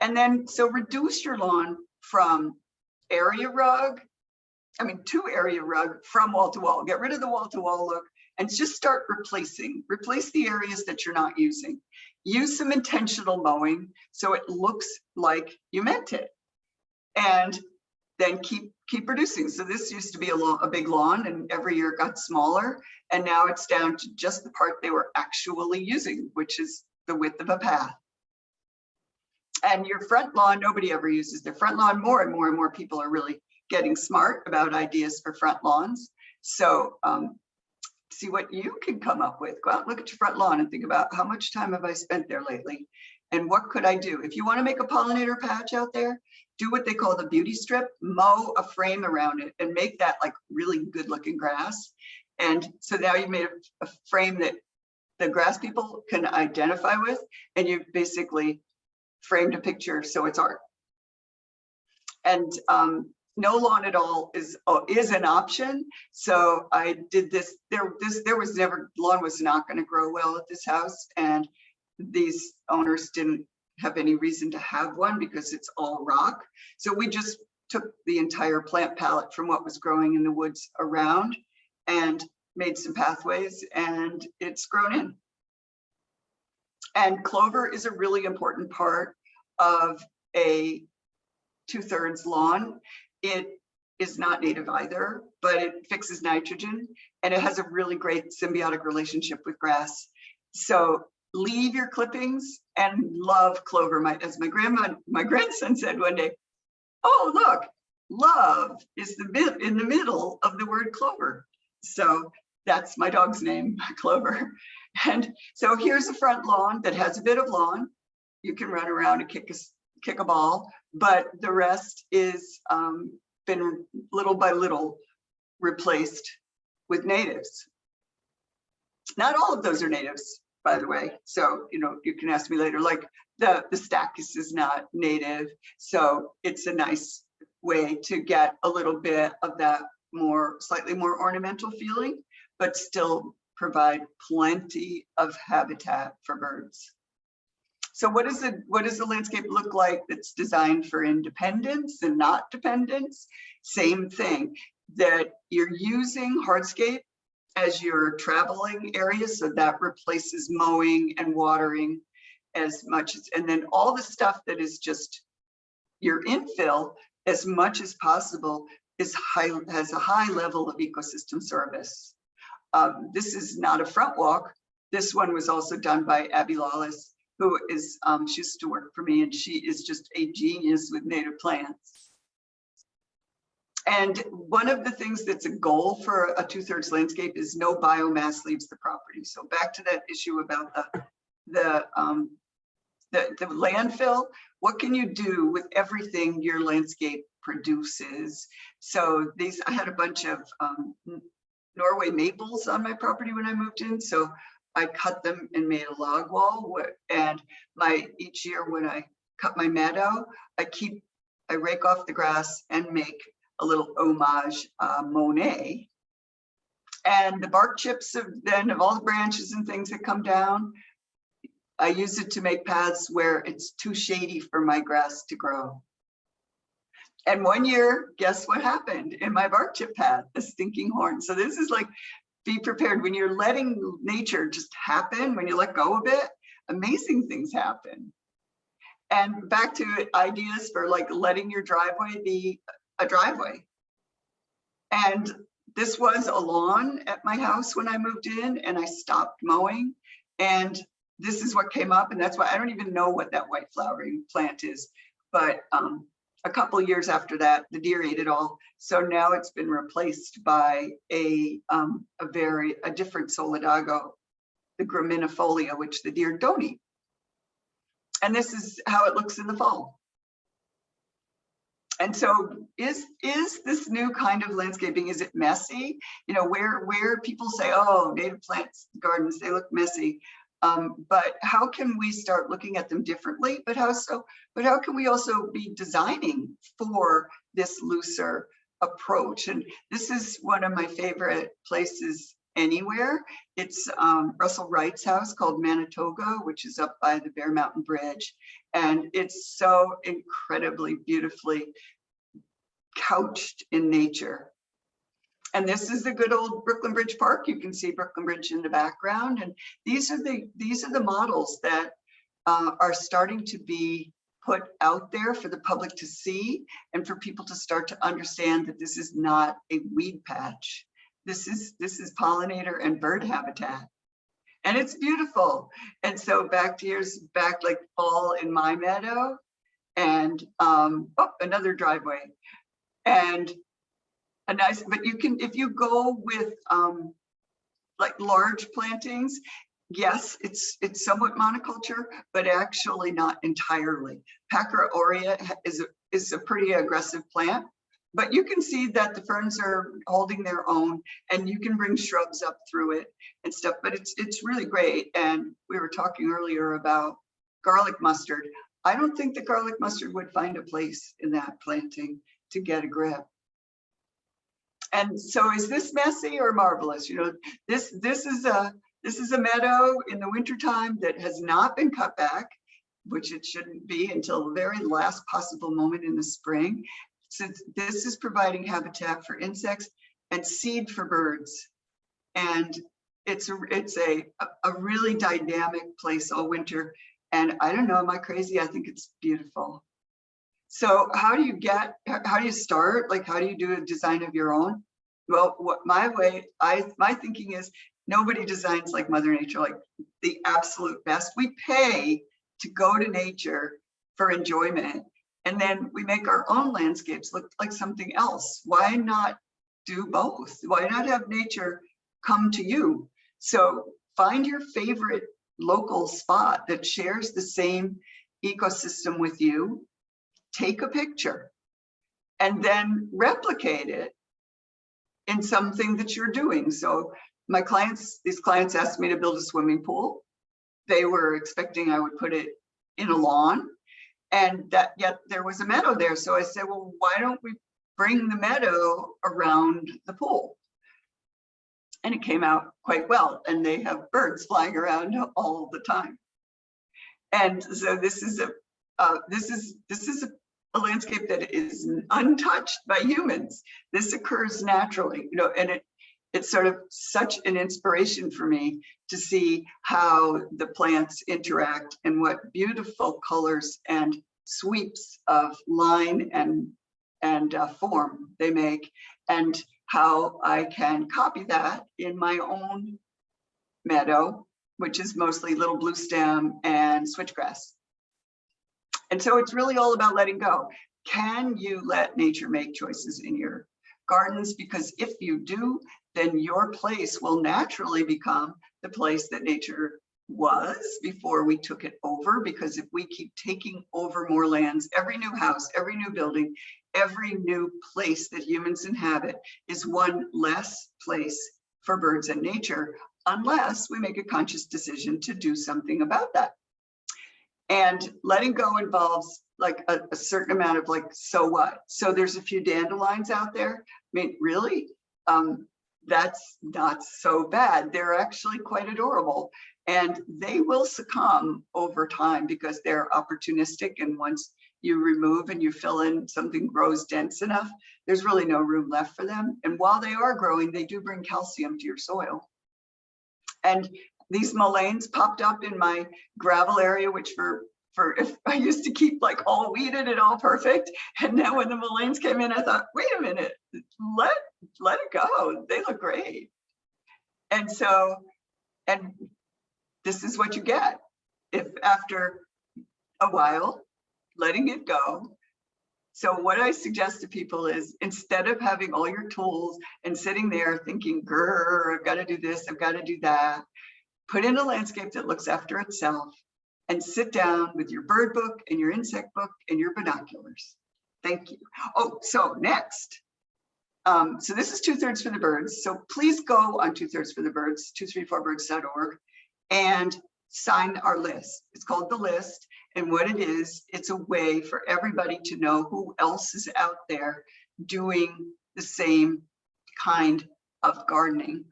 then so reduce your lawn from area rug, to area rug from wall to wall. Get rid of the wall to wall look and just start replace the areas that you're not using. Use some intentional mowing so it looks like you meant it, and then keep reducing. So this used to be a big lawn, and every year it got smaller, and now it's down to just the part they were actually using, which is the width of a path. And your front lawn, nobody ever uses their front lawn. More and more and more people are really getting smart about ideas for front lawns. So see what you can come up with. Go out and look at your front lawn and think about, how much time have I spent there lately? And what could I do? If you want to make a pollinator patch out there, do what they call the beauty strip, mow a frame around it and make that like really good looking grass. And so now you've made a frame that the grass people can identify with, and you've basically framed a picture, so it's art. And no lawn at all is an option. So I did this. There was never, lawn was not going to grow well at this house, and these owners didn't have any reason to have one because it's all rock. So we just took the entire plant palette from what was growing in the woods around and made some pathways, and it's grown in. And clover is a really important part of a 2/3 lawn. It is not native either, but it fixes nitrogen, and it has a really great symbiotic relationship with grass. So leave your clippings and love clover. As my grandson said one day, oh, look, love is in the middle of the word clover. So that's my dog's name, Clover. And so here's a front lawn that has a bit of lawn. You can run around and kick a ball, but the rest is been little by little replaced with natives. Not all of those are natives, by the way. So, you can ask me later, like the stachys is not native. So it's a nice way to get a little bit of that slightly more ornamental feeling, but still provide plenty of habitat for birds. So what does the landscape look like that's designed for independence and not dependence? Same thing, that you're using hardscape as your traveling area, so that replaces mowing and watering as much as, and then all the stuff that is just your infill, as much as possible, has a high level of ecosystem service. This is not a front walk. This one was also done by Abby Lawless, who is, she used to work for me, and she is just a genius with native plants. And one of the things that's a goal for a 2/3 landscape is no biomass leaves the property. So back to that issue about the landfill, what can you do with everything your landscape produces? So I had a bunch of Norway maples on my property when I moved in. So I cut them and made a log wall. And each year when I cut my meadow, I rake off the grass and make a little homage Monet. And the bark chips of all the branches and things that come down, I use it to make paths where it's too shady for my grass to grow. And one year, guess what happened in my bark chip path? A stinking horn. So this is like, be prepared when you're letting nature just happen. When you let go of it, amazing things happen. And back to ideas for like letting your driveway be a driveway. And this was a lawn at my house when I moved in, and I stopped mowing, and this is what came up. And that's why I don't even know what that white flowering plant is, but a couple of years after that, the deer ate it all. So now it's been replaced by a different solidago, the graminifolia, which the deer don't eat. And this is how it looks in the fall. And so is this new kind of landscaping, is it messy? You know, where people say, oh, native plants gardens, they look messy. But how can we start looking at them differently? But how can we also be designing for this looser approach? And this is one of my favorite places anywhere. It's Russell Wright's house called Manitoga, which is up by the Bear Mountain Bridge. And it's so incredibly beautifully couched in nature. And this is the good old Brooklyn Bridge Park. You can see Brooklyn Bridge in the background. And these are the models that are starting to be put out there for the public to see and for people to start to understand that this is not a weed patch. This is pollinator and bird habitat. And it's beautiful. And so back like fall in my meadow, and oh, another driveway. And a nice, but you can, if you go with like large plantings, yes, it's somewhat monoculture, but actually not entirely. Pachysandra aurea is a pretty aggressive plant, but you can see that the ferns are holding their own, and you can bring shrubs up through it and stuff, but it's really great. And we were talking earlier about garlic mustard. I don't think the garlic mustard would find a place in that planting to get a grip. And so is this messy or marvelous? You know, this is a meadow in the wintertime that has not been cut back, which it shouldn't be until the very last possible moment in the spring. So this is providing habitat for insects and seed for birds. And it's a really dynamic place all winter. And I don't know, am I crazy? I think it's beautiful. So how do you start? Like, how do you do a design of your own? Well, my thinking is nobody designs like Mother Nature, like the absolute best. We pay to go to nature for enjoyment, and then we make our own landscapes look like something else. Why not do both? Why not have nature come to you? So find your favorite local spot that shares the same ecosystem with you. Take a picture and then replicate it in something that you're doing. So these clients asked me to build a swimming pool. They were expecting I would put it in a lawn, and yet there was a meadow there. So I said, well, why don't we bring the meadow around the pool? And it came out quite well. And they have birds flying around all the time. And so this is a landscape that is untouched by humans. This occurs naturally, you know, and it's sort of such an inspiration for me to see how the plants interact and what beautiful colors and sweeps of line and form they make, and how I can copy that in my own meadow, which is mostly little blue stem and switchgrass. And so it's really all about letting go. Can you let nature make choices in your gardens? Because if you do, then your place will naturally become the place that nature was before we took it over. Because if we keep taking over more lands, every new house, every new building, every new place that humans inhabit is one less place for birds and nature, unless we make a conscious decision to do something about that. And letting go involves like a certain amount of like, so what? So there's a few dandelions out there. I mean, really, that's not so bad. They're actually quite adorable, and they will succumb over time because they're opportunistic. And once you remove and you fill in, something grows dense enough, there's really no room left for them. And while they are growing, they do bring calcium to your soil. And these mulleins popped up in my gravel area, which for if I used to keep like all weeded and all perfect. And now when the mulleins came in, I thought, wait a minute, let it go. They look great. And so, and this is what you get if after a while, letting it go. So what I suggest to people is, instead of having all your tools and sitting there thinking, grr, I've got to do this, I've got to do that, put in a landscape that looks after itself, and sit down with your bird book and your insect book and your binoculars. Thank you. Oh, so next. So this is 2/3 for the birds. So please go on 2/3 for the birds, 234birds.org, and sign our list. It's called the list. And what it is, it's a way for everybody to know who else is out there doing the same kind of gardening.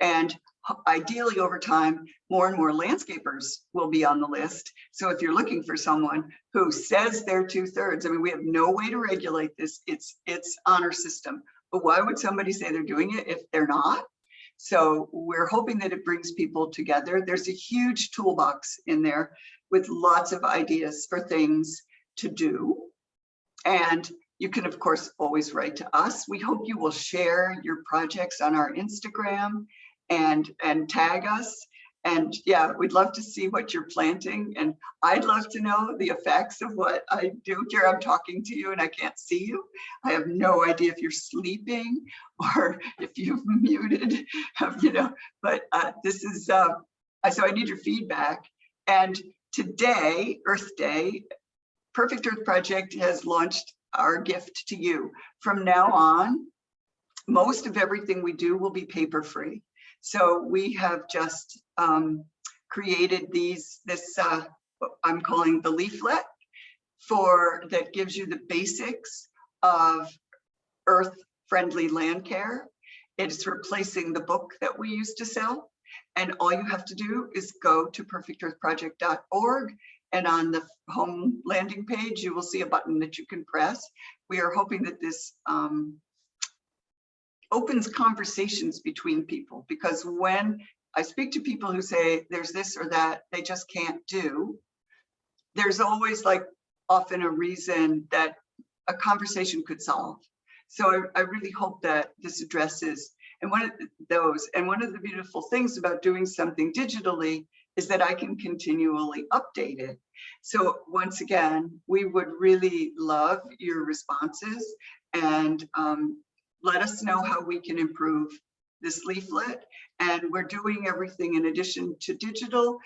And ideally over time, more and more landscapers will be on the list. So if you're looking for someone who says they're 2/3, I mean, we have no way to regulate this. It's honor system. But why would somebody say they're doing it if they're not? So we're hoping that it brings people together. There's a huge toolbox in there with lots of ideas for things to do. And you can, of course, always write to us. We hope you will share your projects on our Instagram and tag us. And yeah, we'd love to see what you're planting. And I'd love to know the effects of what I do here. I'm talking to you and I can't see you. I have no idea if you're sleeping or if you've muted, but this is, so I need your feedback. And today, Earth Day, Perfect Earth Project has launched our gift to you. From now on, most of everything we do will be paper free. So we have just created this what I'm calling the leaflet that gives you the basics of earth friendly land care. It's replacing the book that we used to sell. And all you have to do is go to perfectearthproject.org, and on the home landing page, you will see a button that you can press. We are hoping that this opens conversations between people, because when I speak to people who say there's this or that they just can't do, there's always often a reason that a conversation could solve. So I really hope that this addresses one of the beautiful things about doing something digitally is that I can continually update it. So once again, we would really love your responses, and let us know how we can improve this leaflet. And we're doing everything in addition to digital.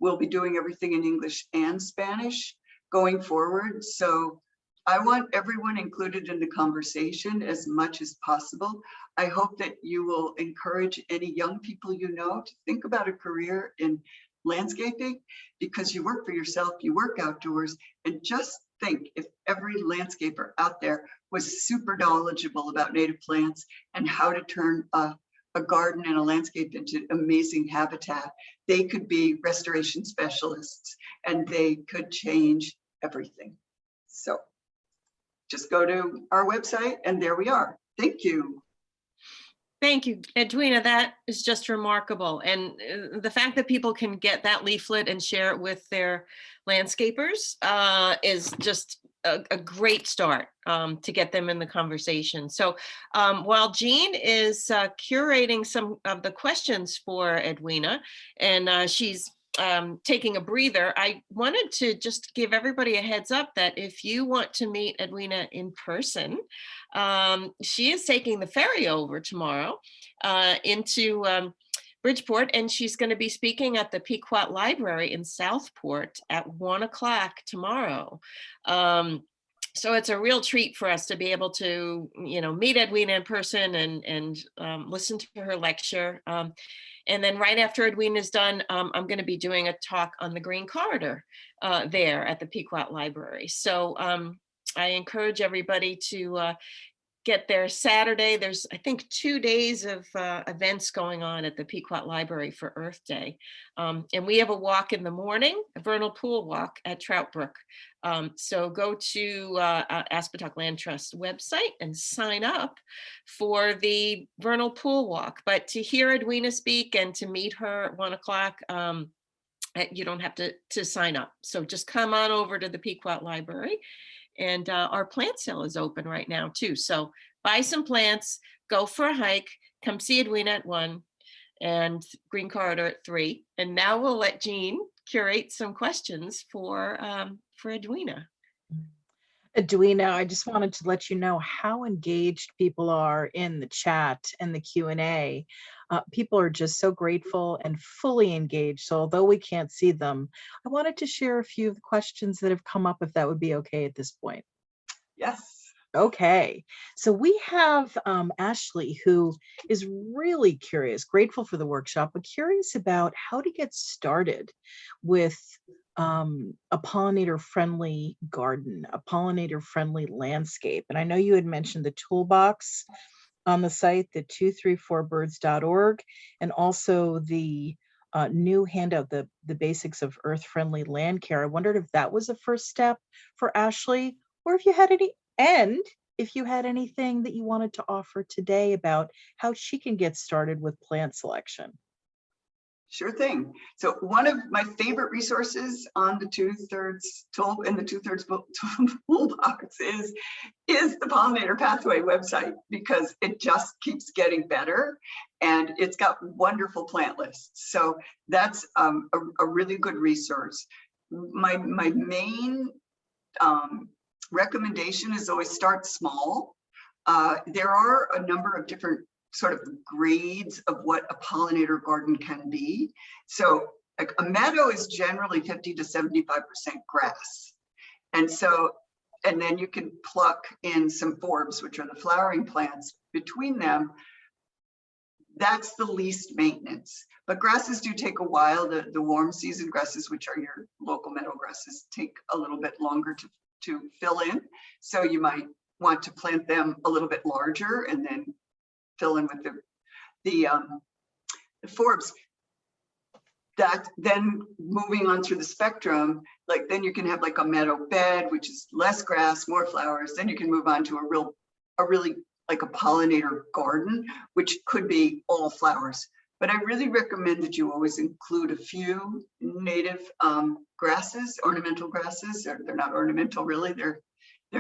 We'll be doing everything in English and Spanish going forward. So I want everyone included in the conversation as much as possible. I hope that you will encourage any young people you know to think about a career in landscaping, because you work for yourself, you work outdoors, and just think if every landscaper out there was super knowledgeable about native plants and how to turn a garden and a landscape into amazing habitat, they could be restoration specialists and they could change everything. So just go to our website and there we are. Thank you. Thank you, Edwina. That is just remarkable. And the fact that people can get that leaflet and share it with their landscapers is just a great start to get them in the conversation. So while Jean is curating some of the questions for Edwina, and she's taking a breather, I wanted to just give everybody a heads up that if you want to meet Edwina in person, she is taking the ferry over tomorrow into Bridgeport, and she's going to be speaking at the Pequot Library in Southport at 1 o'clock tomorrow. So it's a real treat for us to be able to, meet Edwina in person and listen to her lecture. And then right after Edwina's done, I'm going to be doing a talk on the Green Corridor there at the Pequot Library. So I encourage everybody to get there Saturday. There's, I think, 2 days of events going on at the Pequot Library for Earth Day. And we have a walk in the morning, a vernal pool walk at Trout Brook. So go to Aspetuck Land Trust website and sign up for the vernal pool walk. But to hear Edwina speak and to meet her at 1 o'clock, you don't have to sign up. So just come on over to the Pequot Library. And our plant sale is open right now too. So buy some plants, go for a hike, come see Edwina at 1 and Green Corridor at 3. And now we'll let Jean curate some questions for Edwina. Edwina, I just wanted to let you know how engaged people are in the chat and the Q&A. People are just so grateful and fully engaged. So although we can't see them, I wanted to share a few of the questions that have come up, if that would be okay at this point. Yes. Okay, so we have Ashley, who is really curious, grateful for the workshop, but curious about how to get started with a pollinator-friendly garden, a pollinator-friendly landscape. And I know you had mentioned the toolbox on the site, the 234birds.org, and also the new handout, the basics of earth-friendly land care. I wondered if that was a first step for Ashley, or if you had any, and if you had anything that you wanted to offer today about how she can get started with plant selection. Sure thing. So one of my favorite resources on the two-thirds toolbox is the Pollinator Pathway website, because it just keeps getting better and it's got wonderful plant lists. So that's a really good resource. My main recommendation is always start small. There are a number of different sort of grades of what a pollinator garden can be. So like a meadow is generally 50 to 75% grass. And so, and then you can pluck in some forbs, which are the flowering plants between them. That's the least maintenance. But grasses do take a while. The warm season grasses, which are your local meadow grasses, take a little bit longer to fill in. So you might want to plant them a little bit larger and then fill in with the forbs. That then moving on through the spectrum, like then you can have like a meadow bed, which is less grass, more flowers. Then you can move on to a really like a pollinator garden, which could be all flowers. But I really recommend that you always include a few native grasses, ornamental grasses. They're not ornamental really, they're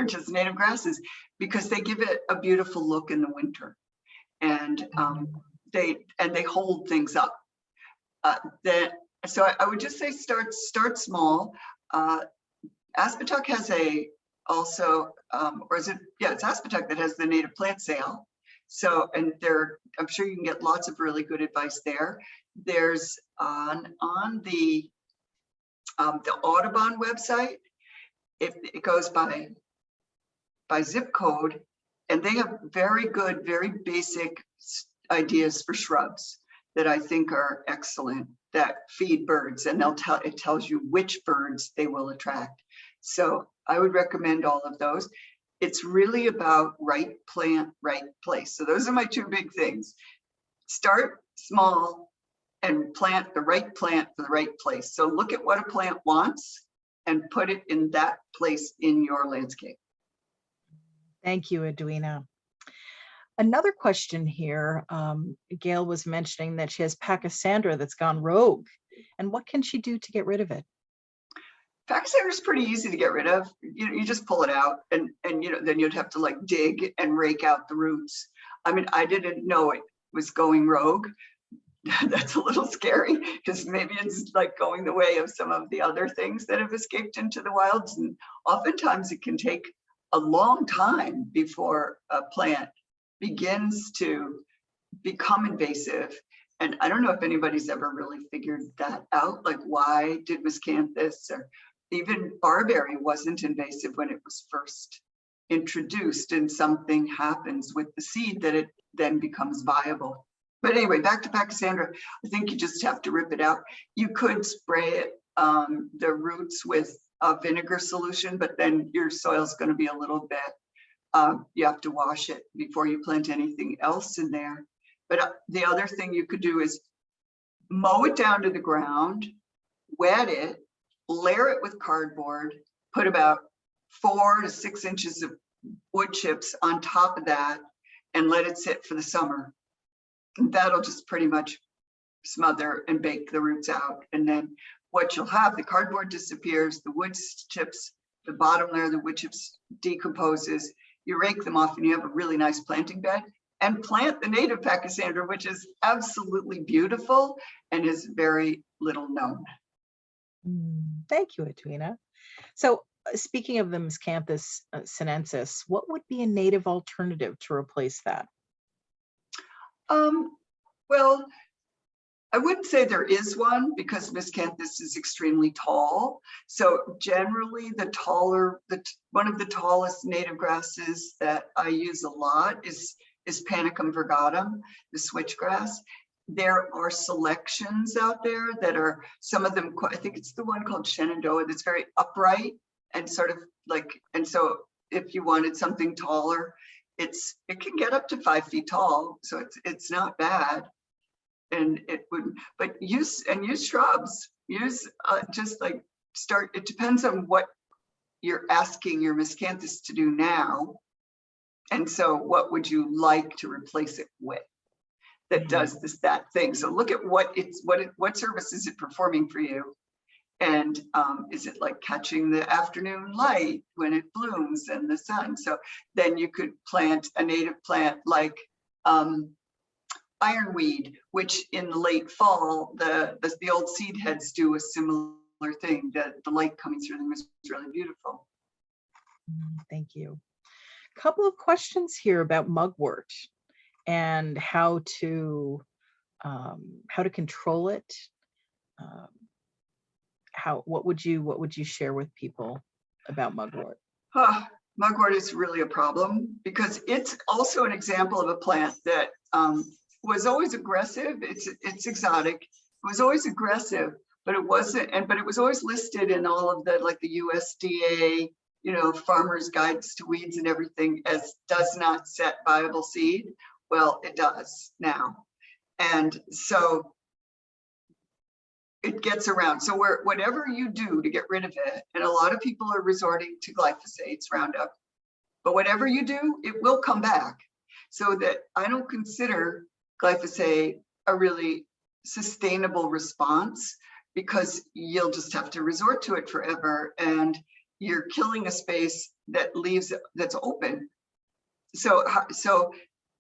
just native grasses, because they give it a beautiful look in the winter. And they hold things up. So I would just say start small. Aspetuck has it's Aspetuck that has the native plant sale. So, and I'm sure you can get lots of really good advice there. There's on the Audubon website, it goes by zip code, and they have very good, very basic ideas for shrubs that I think are excellent, that feed birds, and it tells you which birds they will attract. So I would recommend all of those. It's really about right plant, right place. So those are my two big things. Start small and plant the right plant for the right place. So look at what a plant wants and put it in that place in your landscape. Thank you, Edwina. Another question here, Gail was mentioning that she has pachysandra that's gone rogue, and what can she do to get rid of it? Pachysandra is pretty easy to get rid of. You just pull it out, and then you'd have to like dig and rake out the roots. I mean, I didn't know it was going rogue. That's a little scary, because maybe it's like going the way of some of the other things that have escaped into the wilds, and oftentimes it can take a long time before a plant begins to become invasive. And I don't know if anybody's ever really figured that out, like why did miscanthus or even barberry wasn't invasive when it was first introduced, and something happens with the seed that it then becomes viable. But anyway, back to pachysandra, I think you just have to rip it out. You could spray it, the roots with a vinegar solution, but then your soil's going to be a little bit, you have to wash it before you plant anything else in there. But the other thing you could do is mow it down to the ground, wet it, layer it with cardboard, put about 4 to 6 inches of wood chips on top of that, and let it sit for the summer. And that'll just pretty much smother and bake the roots out. And then what you'll have, the cardboard disappears, the wood chips, the bottom layer of the wood chips decomposes, you rake them off, and you have a really nice planting bed, and plant the native pachysandra, which is absolutely beautiful and is very little known. Thank you, Edwina. So speaking of the miscanthus sinensis, what would be a native alternative to replace that? Well, I wouldn't say there is one because miscanthus is extremely tall. So generally one of the tallest native grasses that I use a lot is Panicum virgatum, the switchgrass. There are selections out there that are, some of them, I think it's the one called Shenandoah that's very upright and sort of like, and so if you wanted something taller, it can get up to 5 feet tall. So it's not bad. And it wouldn't, but use shrubs, just like start, it depends on what you're asking your miscanthus to do now. And so what would you like to replace it with that does that thing? So look at what service is it performing for you? And is it like catching the afternoon light when it blooms and the sun? So then you could plant a native plant like ironweed, which in the late fall, the old seed heads do a similar thing, that the light coming through them is really beautiful. Thank you. A couple of questions here about mugwort and how to control it. What would you share with people about mugwort? Mugwort is really a problem because it's also an example of a plant that was always aggressive. It's exotic. It was always aggressive, but it wasn't, but it was always listed in all of the, like the USDA, farmers' guides to weeds and everything as does not set viable seed. Well, it does now. And so it gets around. So whatever you do to get rid of it, and a lot of people are resorting to glyphosates, Roundup, but whatever you do, it will come back. So that I don't consider glyphosate a really sustainable response, because you'll just have to resort to it forever, and you're killing a space that's open. So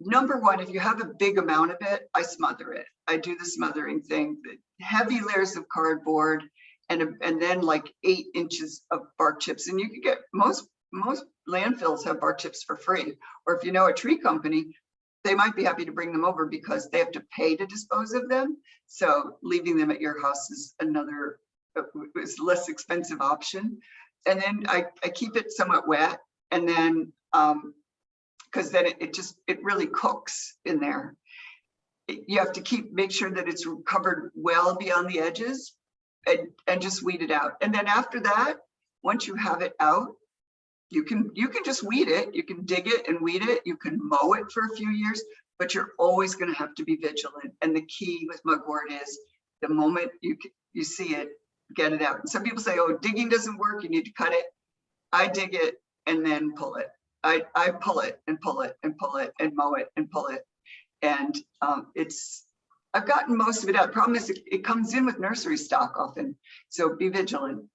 number one, if you have a big amount of it, I smother it. I do the smothering thing, heavy layers of cardboard, and then like 8 inches of bark chips. And you can get, most landfills have bark chips for free. Or if you know a tree company, they might be happy to bring them over because they have to pay to dispose of them. So leaving them at your house is is less expensive option. And then I keep it somewhat wet, and then because then it really cooks in there. You have to make sure that it's covered well beyond the edges, and just weed it out. And then after that, once you have it out, you can just weed it. You can dig it and weed it. You can mow it for a few years, but you're always going to have to be vigilant. And the key with mugwort is the moment you see it, get it out. And some people say, oh, digging doesn't work, you need to cut it. I dig it and then pull it. I pull it and pull it and pull it and mow it and pull it. And I've gotten most of it out. Problem is it comes in with nursery stock often. So be vigilant.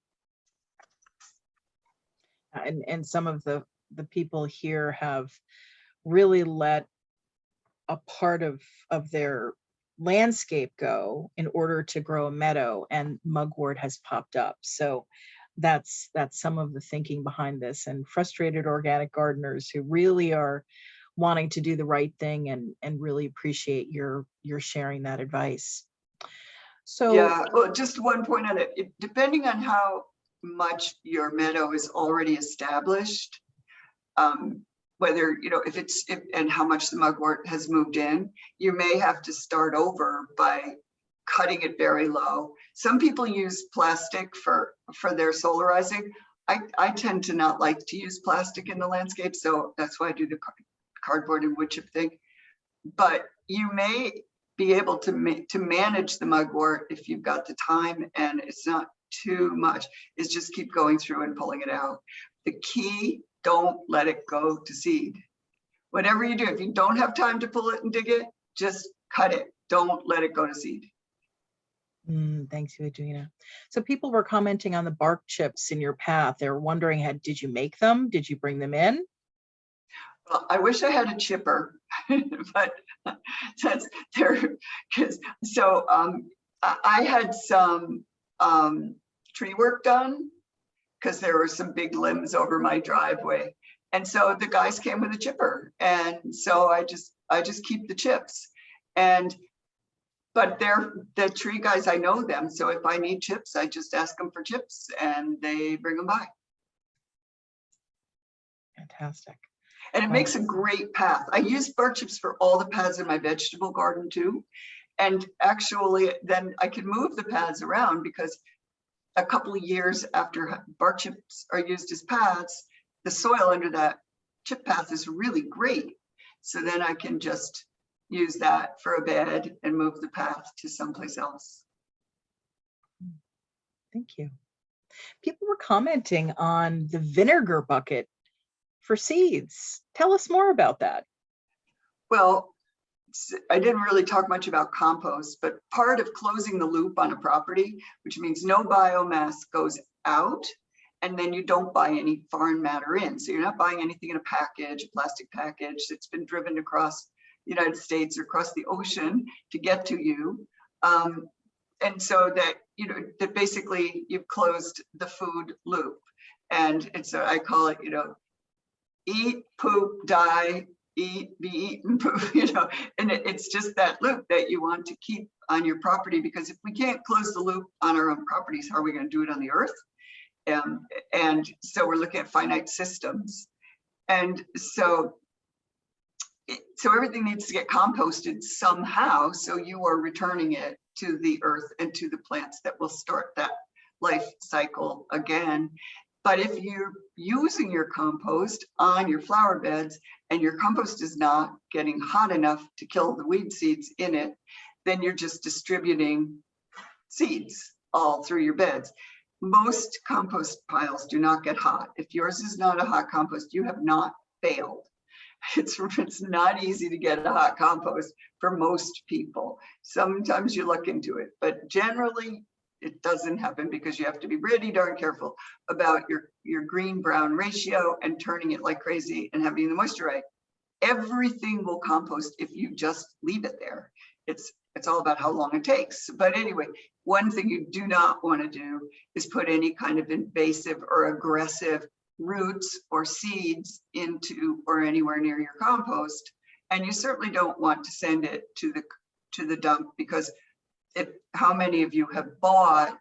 And some of the people here have really let a part of their landscape go in order to grow a meadow, and mugwort has popped up. So that's some of the thinking behind this, and frustrated organic gardeners who really are wanting to do the right thing, and really appreciate your sharing that advice. So yeah, well, just one point on it. Depending on how much your meadow is already established, whether and how much the mugwort has moved in, you may have to start over by cutting it very low. Some people use plastic for their solarizing. I tend to not like to use plastic in the landscape, so that's why I do the cardboard and wood chip thing. But you may be able to manage the mugwort if you've got the time and it's not too much, is just keep going through and pulling it out. The key, don't let it go to seed. Whatever you do, if you don't have time to pull it and dig it, just cut it. Don't let it go to seed. Thanks, Edwina. So people were commenting on the bark chips in your path. They were wondering, did you make them? Did you bring them in? Well, I wish I had a chipper, but that's there. So I had some tree work done because there were some big limbs over my driveway, and so the guys came with a chipper, and so I just keep the chips. And but they're the tree guys, I know them. So if I need chips, I just ask them for chips and they bring them by. Fantastic. And it makes a great path. I use bark chips for all the paths in my vegetable garden too. And actually then I can move the paths around, because a couple of years after bark chips are used as paths, the soil under that chip path is really great. So then I can just use that for a bed and move the path to someplace else. Thank you. People were commenting on the vinegar bucket for seeds. Tell us more about that. Well, I didn't really talk much about compost, but part of closing the loop on a property, which means no biomass goes out, and then you don't buy any foreign matter in. So you're not buying anything in a package, a plastic package that's been driven across the United States or across the ocean to get to you. And so that, you know, that basically you've closed the food loop. And it's, I call it, you know, eat, poop, die, eat, be eaten, poop, you know, and it's just that loop that you want to keep on your property, because if we can't close the loop on our own properties, how are we going to do it on the earth? And so we're looking at finite systems. And so everything needs to get composted somehow, so you are returning it to the earth and to the plants that will start that life cycle again. But if you're using your compost on your flower beds and your compost is not getting hot enough to kill the weed seeds in it, then you're just distributing seeds all through your beds. Most compost piles do not get hot. If yours is not a hot compost, you have not failed. It's not easy to get a hot compost for most people. Sometimes you look into it, but generally it doesn't happen, because you have to be really darn careful about your green-brown ratio and turning it like crazy and having the moisture right. Everything will compost if you just leave it there. It's all about how long it takes. But anyway, one thing you do not want to do is put any kind of invasive or aggressive roots or seeds into or anywhere near your compost. And you certainly don't want to send it to the dump, because how many of you have bought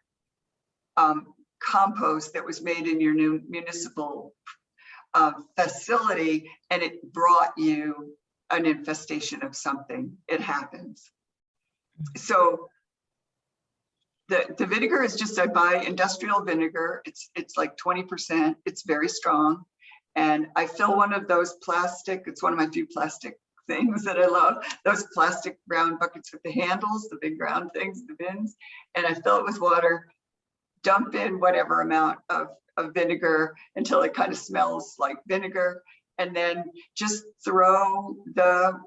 compost that was made in your new municipal facility and it brought you an infestation of something? It happens. So the vinegar is just, I buy industrial vinegar. It's like 20%. It's very strong. And I fill one of those plastic, it's one of my few plastic things that I love, those plastic round buckets with the handles, the big round things, the bins, and I fill it with water, dump in whatever amount of vinegar until it kind of smells like vinegar, and then just throw the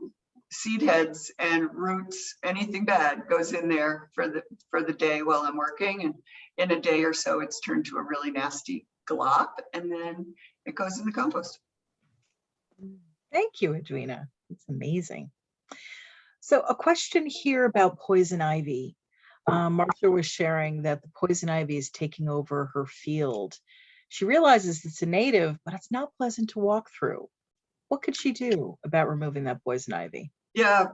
seed heads and roots, anything bad goes in there for the day while I'm working, and in a day or so it's turned to a really nasty glop, and then it goes in the compost. Thank you, Edwina. It's amazing. So a question here about poison ivy. Marcia was sharing that the poison ivy is taking over her field. She realizes it's a native, but it's not pleasant to walk through. What could she do about removing that poison ivy? Yeah,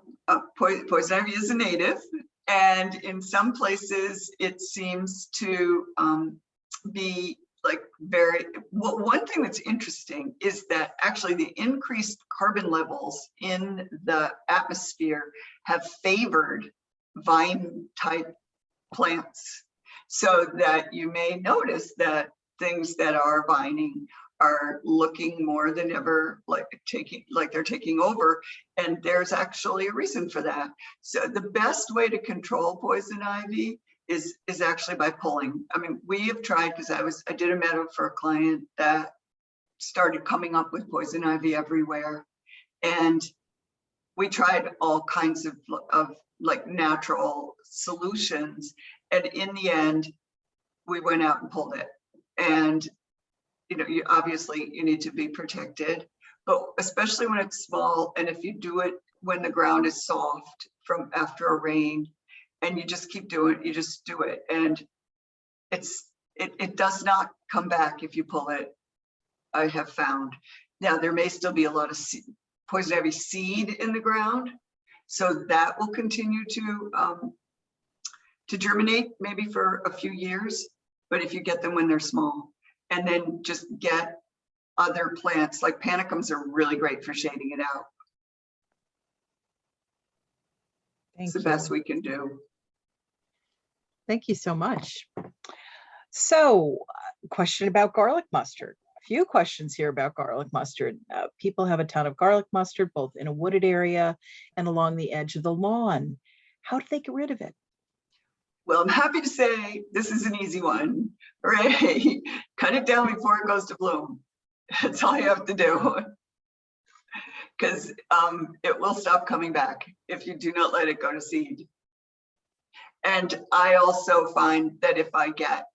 poison ivy is a native, and in some places it seems to be like one thing that's interesting is that actually the increased carbon levels in the atmosphere have favored vine type plants, so that you may notice that things that are vining are looking more than ever like they're taking over, and there's actually a reason for that. So the best way to control poison ivy is actually by pulling. I mean, we have tried, because I did a meadow for a client that started coming up with poison ivy everywhere, and we tried all kinds of like natural solutions, and in the end we went out and pulled it. And you know, obviously you need to be protected, but especially when it's small, and if you do it when the ground is soft from after a rain, and you just keep doing it, you just do it, and it does not come back if you pull it, I have found. Now there may still be a lot of poison ivy seed in the ground, so that will continue to to germinate maybe for a few years, but if you get them when they're small, and then just get other plants, like panicums are really great for shading it out. Thank It's the you. best we can do. Thank you so much. So, question about garlic mustard. A few questions here about garlic mustard. People have a ton of garlic mustard, both in a wooded area and along the edge of the lawn. How do they get rid of it? Well, I'm happy to say this is an easy one. Hooray! Cut it down before it goes to bloom. That's all you have to do. Because it will stop coming back if you do not let it go to seed. And I also find that if I get,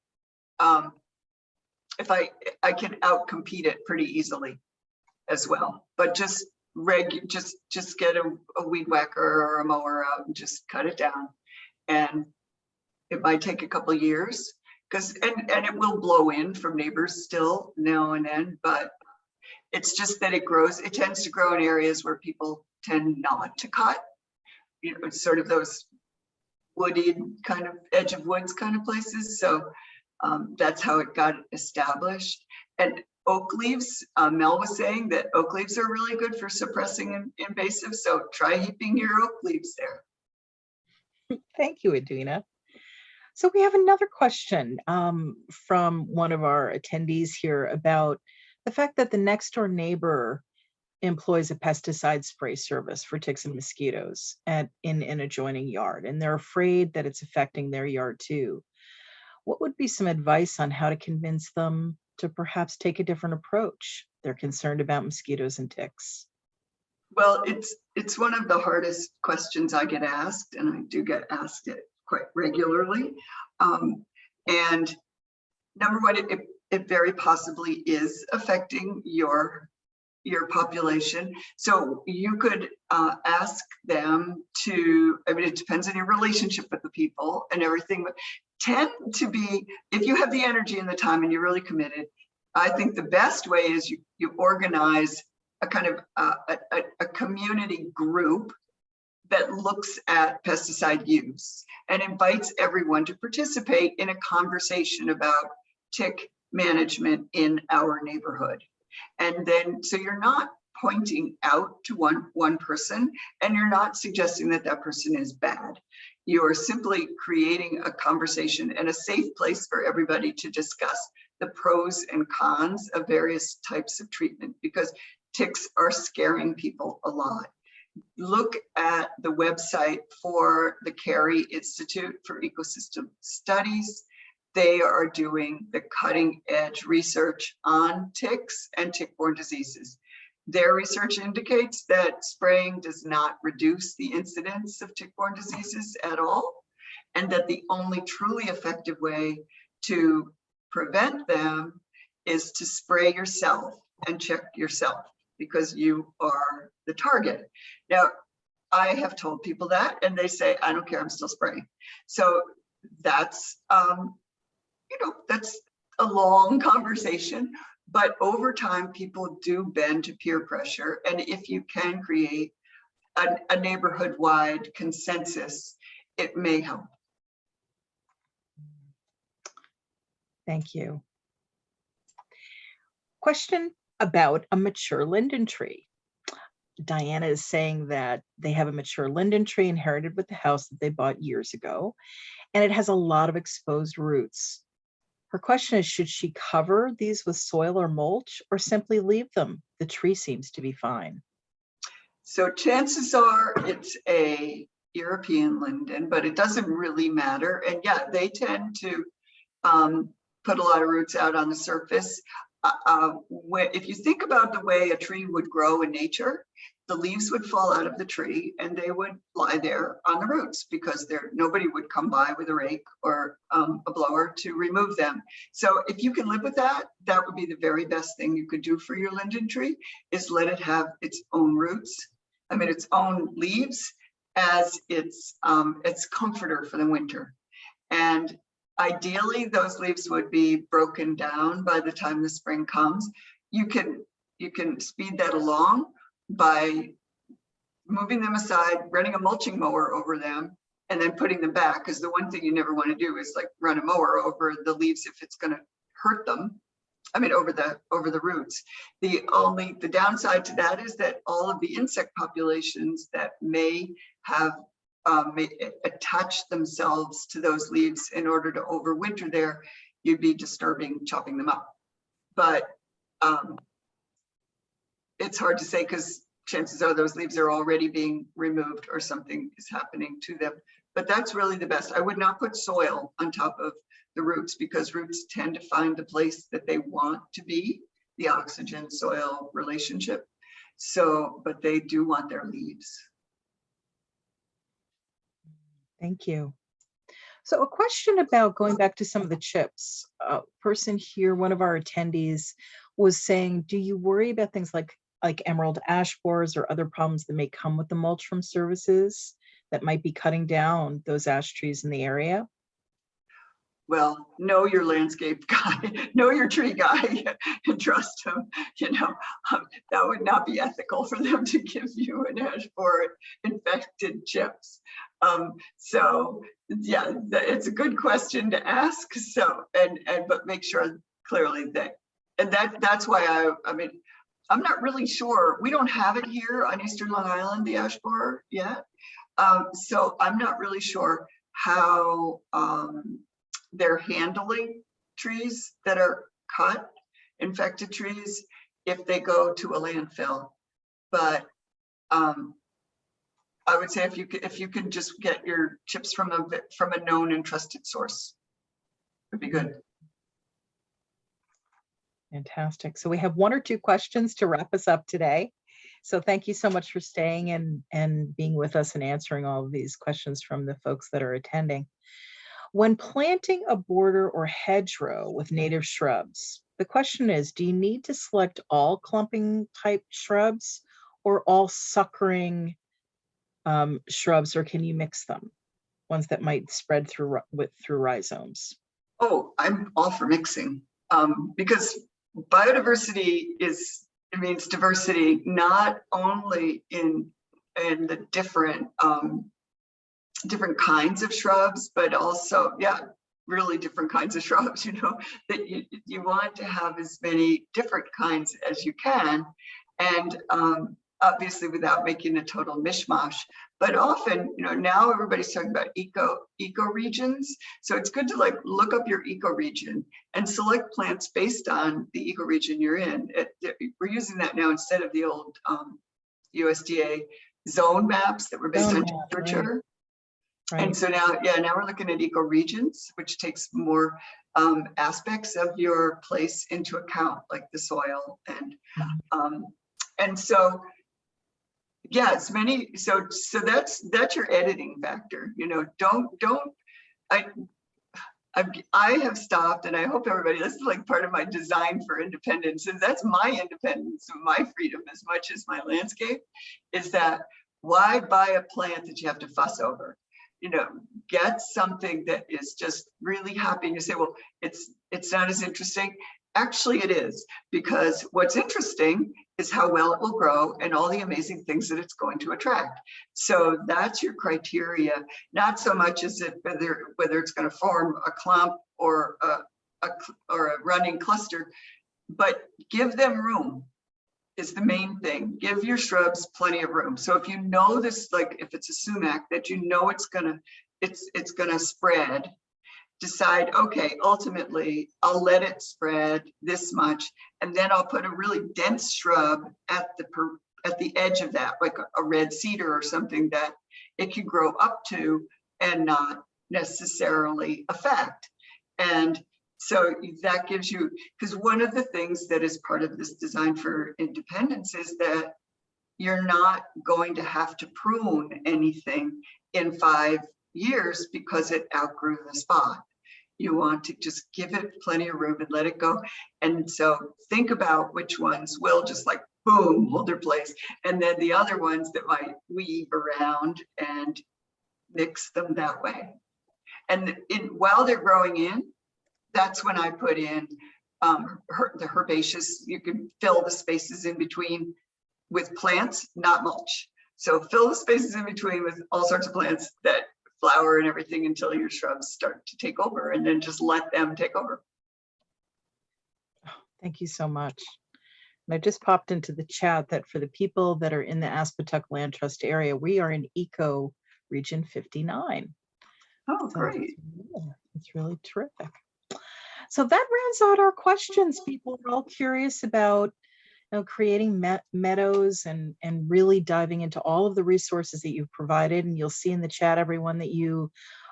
if I can outcompete it pretty easily as well. But just get a weed whacker or a mower out and just cut it down. And it might take a couple of years, because and it will blow in from neighbors still now and then, but it's just that it grows. It tends to grow in areas where people tend not to cut. You know, it's sort of those wooded kind of edge of woods kind of places. So that's how it got established. And oak leaves, Mel was saying that oak leaves are really good for suppressing invasives. So try heaping your oak leaves there. Thank you, Edwina. So we have another question from one of our attendees here about the fact that the next door neighbor employs a pesticide spray service for ticks and mosquitoes in an adjoining yard, and they're afraid that it's affecting their yard too. What would be some advice on how to convince them to perhaps take a different approach? They're concerned about mosquitoes and ticks. Well, it's one of the hardest questions I get asked, and I do get asked it quite regularly. And number one, it very possibly is affecting your population. So you could ask them to, I mean, it depends on your relationship with the people and everything, but tend to be, if you have the energy and the time and you're really committed, I think the best way is you organize a kind of a community group that looks at pesticide use and invites everyone to participate in a conversation about tick management in our neighborhood. And then, so you're not pointing out to one person, and you're not suggesting that that person is bad. You are simply creating a conversation and a safe place for everybody to discuss the pros and cons of various types of treatment, because ticks are scaring people a lot. Look at the website for the Carey Institute for Ecosystem Studies. They are doing the cutting edge research on ticks and tick-borne diseases. Their research indicates that spraying does not reduce the incidence of tick-borne diseases at all, and that the only truly effective way to prevent them is to spray yourself and check yourself, because you are the target. Now, I have told people that, and they say, I don't care, I'm still spraying. So that's, that's a long conversation, but over time, people do bend to peer pressure. And if you can create a neighborhood-wide consensus, it may help. Thank you. Question about a mature linden tree. Diana is saying that they have a mature linden tree inherited with the house that they bought years ago, and it has a lot of exposed roots. Her question is, should she cover these with soil or mulch, or simply leave them? The tree seems to be fine. So chances are it's a European linden, but it doesn't really matter. And yeah, they tend to put a lot of roots out on the surface. If you think about the way a tree would grow in nature, the leaves would fall out of the tree and they would lie there on the roots, because nobody would come by with a rake or a blower to remove them. So if you can live with that, that would be the very best thing you could do for your linden tree, is let it have its own roots, its own leaves, as its comforter for the winter. And ideally, those leaves would be broken down by the time the spring comes. You can speed that along by moving them aside, running a mulching mower over them, and then putting them back, because the one thing you never want to do is like run a mower over the leaves if it's going to hurt them. I mean, over the roots. The downside to that is that all of the insect populations that may have attached themselves to those leaves in order to overwinter there, you'd be disturbing chopping them up. But it's hard to say, because chances are those leaves are already being removed or something is happening to them. But that's really the best. I would not put soil on top of the roots, because roots tend to find the place that they want to be, the oxygen soil relationship. So, but they do want their leaves. Thank you. So a question about going back to some of the chips. A person here, one of our attendees, was saying, do you worry about things like emerald ash borers or other problems that may come with the mulch from services that might be cutting down those ash trees in the area? Well, know your landscape guy, know your tree guy, and trust him. You know, that would not be ethical for them to give you an ash borer infected chips. So yeah, it's a good question to ask. So, but make sure clearly that, and that's why I mean, I'm not really sure. We don't have it here on Eastern Long Island, the ash borer yet. So I'm not really sure how they're handling trees that are cut, infected trees, if they go to a landfill. But I would say if you can just get your chips from a known and trusted source, would be good. Fantastic. So we have one or two questions to wrap us up today. So thank you so much for staying and being with us and answering all of these questions from the folks that are attending. When planting a border or hedgerow with native shrubs, the question is, do you need to select all clumping type shrubs or all suckering shrubs, or can you mix them? Ones that might spread through rhizomes. Oh, I'm all for mixing, because biodiversity means diversity, not only in the different kinds of shrubs, but also, yeah, really different kinds of shrubs, you know, that you want to have as many different kinds as you can. And obviously without making a total mishmash, but often, you know, now everybody's talking about eco regions. So it's good to like look up your eco region and select plants based on the eco region you're in. We're using that now instead of the old USDA zone maps that were based on temperature. Right. And so now, yeah, now we're looking at eco regions, which takes more aspects of your place into account, like the soil and so, yeah, it's many. So that's your editing factor. You know, I have stopped, and I hope everybody, this is like part of my design for independence, and that's my independence and my freedom as much as my landscape, is that why buy a plant that you have to fuss over? You know, get something that is just really happy. And you say, well, it's not as interesting. Actually, it is, because what's interesting is how well it will grow and all the amazing things that it's going to attract. So that's your criteria, not so much as it whether it's going to form a clump or a running cluster, but give them room is the main thing. Give your shrubs plenty of room. So if you know this, like if it's a sumac that you know it's gonna spread, decide, okay, ultimately I'll let it spread this much, and then I'll put a really dense shrub at the edge of that, like a red cedar or something that it can grow up to and not necessarily affect. And so that gives you, because one of the things that is part of this design for independence is that you're not going to have to prune anything in 5 years because it outgrew the spot. You want to just give it plenty of room and let it go. And so think about which ones will just like boom, hold their place. And then the other ones that might weave around and mix them that way. And while they're growing in, that's when I put in the herbaceous. You can fill the spaces in between with plants, not mulch. So fill the spaces in between with all sorts of plants that flower and everything until your shrubs start to take over, and then just let them take over. Thank you so much. And I just popped into the chat that for the people that are in the Aspetuck Land Trust area, we are in Eco Region 59. Oh, So great. it's really terrific. So that rounds out our questions. People are all curious about creating meadows and really diving into all of the resources that you've provided. And you'll see in the chat, everyone, that you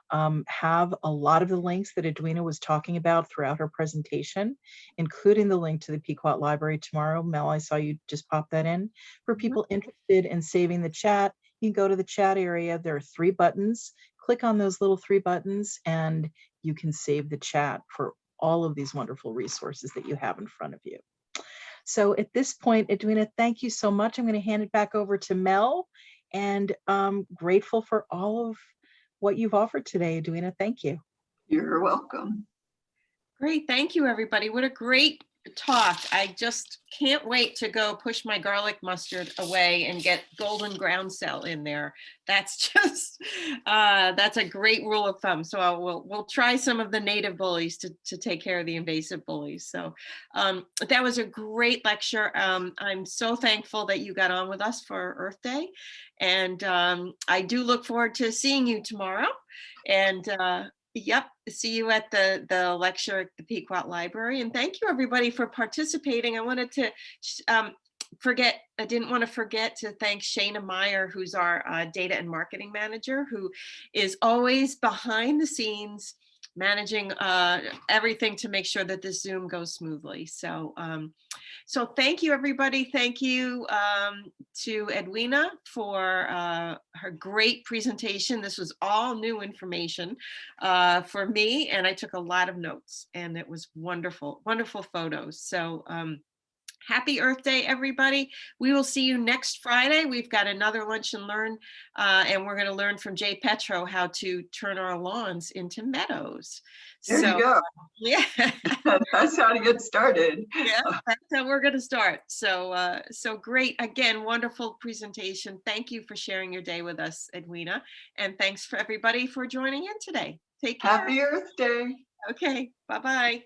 have a lot of the links that Edwina was talking about throughout her presentation, including the link to the Pequot Library tomorrow. Mel, I saw you just pop that in. For people interested in saving the chat, you can go to the chat area. There are 3 buttons. Click on those little 3 buttons and you can save the chat for all of these wonderful resources that you have in front of you. So at this point, Edwina, thank you so much. I'm going to hand it back over to Mel, and I'm grateful for all of what you've offered today, Edwina. Thank you. You're welcome. Great. Thank you, everybody. What a great talk. I just can't wait to go push my garlic mustard away and get golden ground cell in there. That's just, that's a great rule of thumb. So we'll try some of the native bullies to take care of the invasive bullies. So that was a great lecture. I'm so thankful that you got on with us for Earth Day. And I do look forward to seeing you tomorrow. And yep, see you at the lecture at the Pequot Library. And thank you, everybody, for participating. I wanted to I didn't want to forget to thank Shayna Meyer, who's our data and marketing manager, who is always behind the scenes managing everything to make sure that this Zoom goes smoothly. So so thank you, everybody. Thank you to Edwina for her great presentation. This was all new information for me, and I took a lot of notes, and it was wonderful, wonderful photos. So happy Earth Day, everybody. We will see you next Friday. We've got another Lunch and Learn, and we're going to learn from Jay Petro how to turn our lawns into meadows. There you go. Yeah. That's how to get started. Yeah, that's how we're going to start. So, so great. Again, wonderful presentation. Thank you for sharing your day with us, Edwina. And thanks for everybody for joining in today. Take care. Happy Earth Day. Okay, bye-bye.